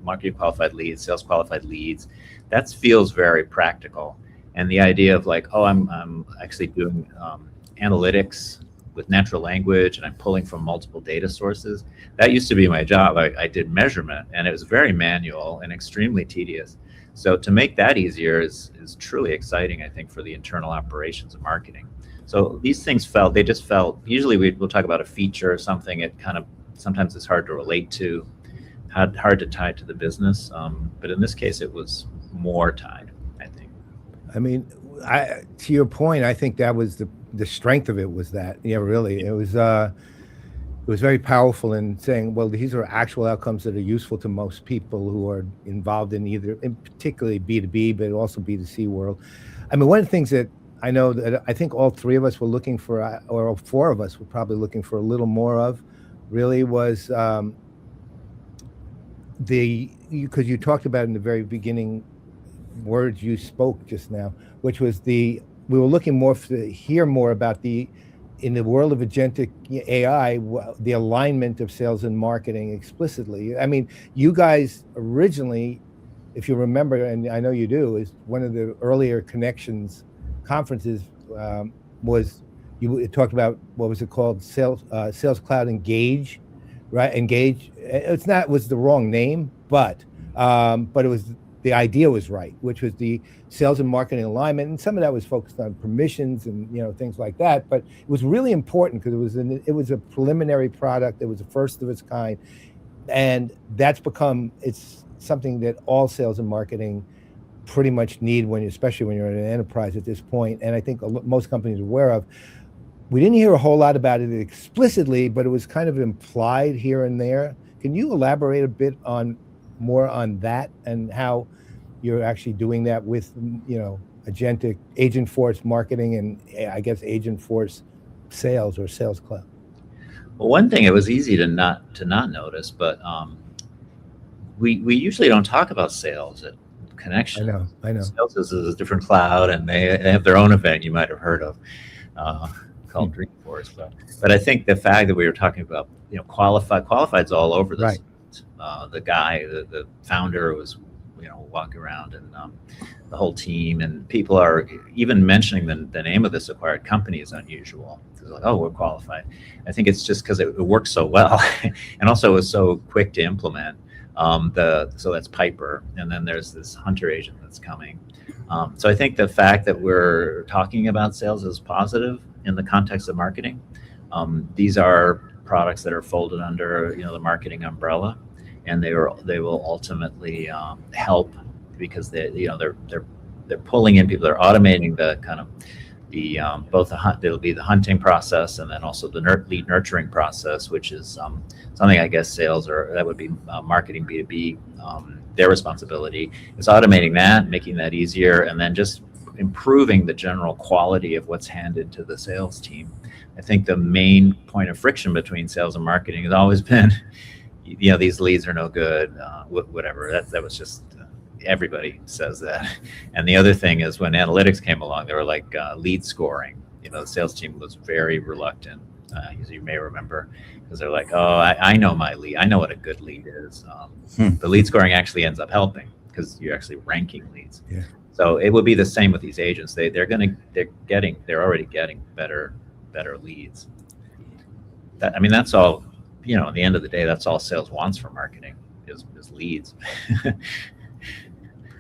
marketing qualified leads, sales qualified leads. That feels very practical. And the idea of like, oh, I'm actually doing analytics with natural language, and I'm pulling from multiple data sources. That used to be my job. I did measurement, and it was very manual and extremely tedious. So to make that easier is truly exciting, I think, for the internal operations of marketing. So these things just felt, usually we'll talk about a feature or something, it kind of, sometimes it's hard to relate to, hard to tie to the business. But in this case, it was more tied, I think. I mean, to your point, I think that was the strength of it, was that, really, it was very powerful in saying, well, these are actual outcomes that are useful to most people who are involved in particularly B2B, but also B2C world. I mean, one of the things that I know that I think all three of us were looking for, or all four of us were probably looking for a little more of, really was because you talked about in the very beginning words you spoke just now, which was we were looking more to hear more about in the world of agentic AI, the alignment of sales and marketing explicitly. I mean, you guys originally, if you remember, and I know you do, is one of the earlier Connections conferences was, you talked about, what was it called? Sales Cloud Engage, right? Engage. It was the wrong name, but it was, the idea was right, which was the sales and marketing alignment, and some of that was focused on permissions and things like that. But it was really important because it was a preliminary product. It was the first of its kind, and it's something that all sales and marketing pretty much need, especially when you're in an enterprise at this point. And I think most companies are aware of. We didn't hear a whole lot about it explicitly, but it was kind of implied here and there. Can you elaborate a bit more on that and how you're actually doing that with, agentic agent force marketing and I guess agent force sales or sales cloud? Well, one thing, it was easy to not notice, but we usually don't talk about sales at Connections. I know. Sales is a different cloud, and they have their own event you might have heard of called Dreamforce. But I think the fact that we were talking about, qualified's all over this. Right. The guy, the founder, was walking around, and the whole team, and people are even mentioning the name of this acquired company is unusual. It's like, oh, we're qualified. I think it's just because it works so well, and also it was so quick to implement. So that's Piper, and then there's this Hunter agent that's coming. So I think the fact that we're talking about sales is positive in the context of marketing. These are products that are folded under the marketing umbrella, and they will ultimately help, because they're they're pulling in people. They're automating the kind of the both the hunt. It'll be the hunting process and then also the lead nurturing process, which is something I guess sales or that would be marketing B2B. Their responsibility is automating that, making that easier, and then just improving the general quality of what's handed to the sales team. I think the main point of friction between sales and marketing has always been, these leads are no good, whatever. That was just, everybody says that. And the other thing is when analytics came along, they were like lead scoring. The sales team was very reluctant, as you may remember, because they're like, oh, I know my lead. I know what a good lead is. The lead scoring actually ends up helping because you're actually ranking leads. Yeah. So it would be the same with these agents. They're already getting better leads. That's all. At the end of the day, that's all sales wants from marketing is leads.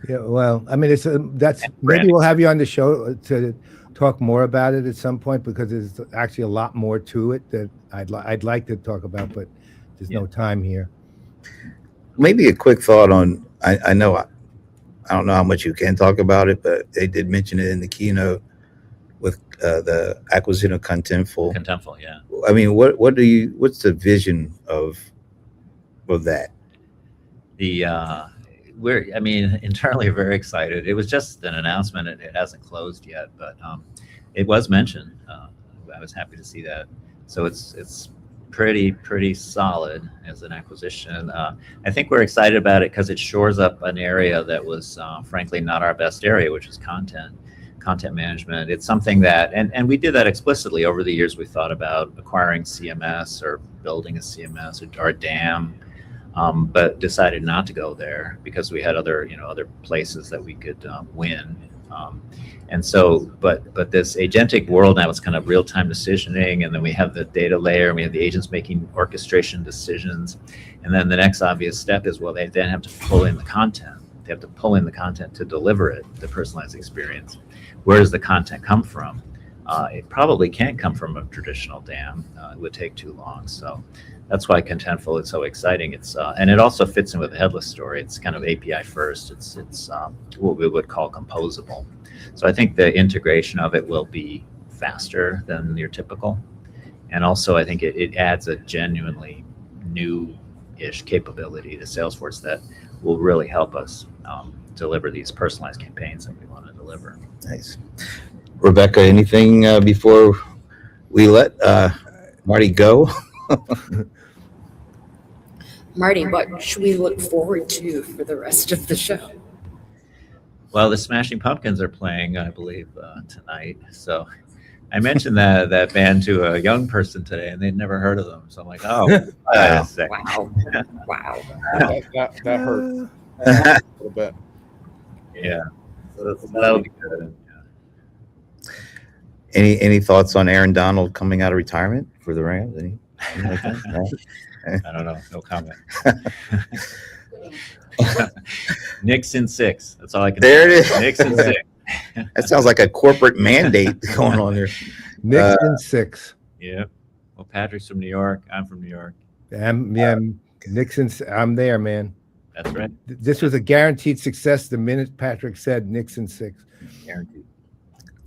Yeah. Well, that's maybe we'll have you on the show to talk more about it at some point because there's actually a lot more to it that I'd like to talk about, but there's no time here. Maybe a quick thought on. I don't know how much you can talk about it, but they did mention it in the keynote with the acquisition of Contentful. Contentful, yeah. What's the vision of that? We're internally very excited. It was just an announcement. It hasn't closed yet, but it was mentioned. I was happy to see that. So it's pretty solid as an acquisition. I think we're excited about it because it shores up an area that was frankly not our best area, which is content management. It's something that, and we did that explicitly over the years. We thought about acquiring CMS or building a CMS or a DAM, but decided not to go there because we had other places that we could win. And so, but this agentic world now, it's kind of real-time decisioning, and then we have the data layer, and we have the agents making orchestration decisions, and then the next obvious step is, well, they then have to pull in the content. They have to pull in the content to deliver it, the personalized experience. Where does the content come from? It probably can't come from a traditional DAM. It would take too long. So that's why Contentful is so exciting. It's and it also fits in with the headless story. It's kind of API first. It's what we would call composable. So I think the integration of it will be faster than your typical. And also I think it adds a genuinely new-ish capability to Salesforce that will really help us deliver these personalized campaigns that we want to deliver. Nice. Rebecca, anything before we let Marty go? Marty, what should we look forward to for the rest of the show? Well, the Smashing Pumpkins are playing, I believe, tonight. So I mentioned that band to a young person today, and they'd never heard of them. So I'm like, oh, wow. Wow. That hurt a little bit. Yeah. So that'll be good. Any thoughts on Aaron Donald coming out of retirement for the Rams? Anything like that? No? I don't know. No comment. Knicks in 6. That's all I can say. There it is. Knicks in 6. That sounds like a corporate mandate going on there. Knicks in 6. Yeah. Well, Patrick's from New York. I'm from New York. Knicks in. I'm there, man. That's right. This was a guaranteed success the minute Patrick said Knicks in 6. Guaranteed.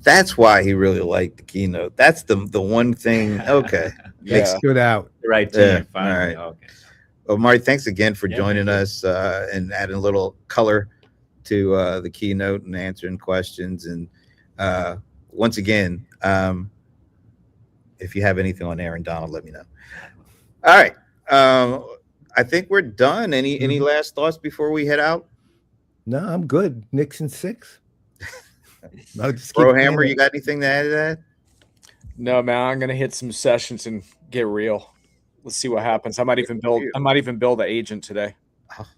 That's why he really liked the keynote. That's the one thing. Okay. That stood out. The right team. Yeah. Finally. All right. Okay. Well, Marty, thanks again for joining us and adding a little color to the keynote and answering questions. And once again, if you have anything on Aaron Donald, let me know. All right. I think we're done. Any last thoughts before we head out? No, I'm good. Knicks in 6. Brohammer, you got anything to add to that? No, man. I'm gonna hit some sessions and get real. Let's see what happens. I might even build an agent today.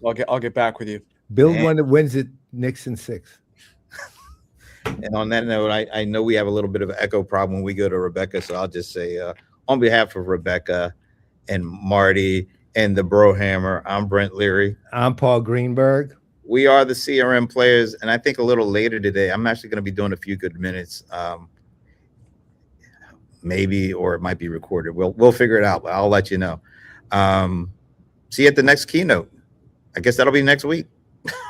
I'll get back with you. Build one that wins it. Knicks in 6. And on that note, I know we have a little bit of an echo problem when we go to Rebecca, so I'll just say on behalf of Rebecca and Marty and the Brohammer, I'm Brent Leary. I'm Paul Greenberg. We are the CRM Playaz, and I think a little later today, I'm actually going to be doing a few good minutes, maybe, or it might be recorded. We'll figure it out, but I'll let you know. See you at the next keynote. I guess that'll be next week.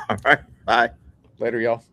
All right, bye. Later, y'all.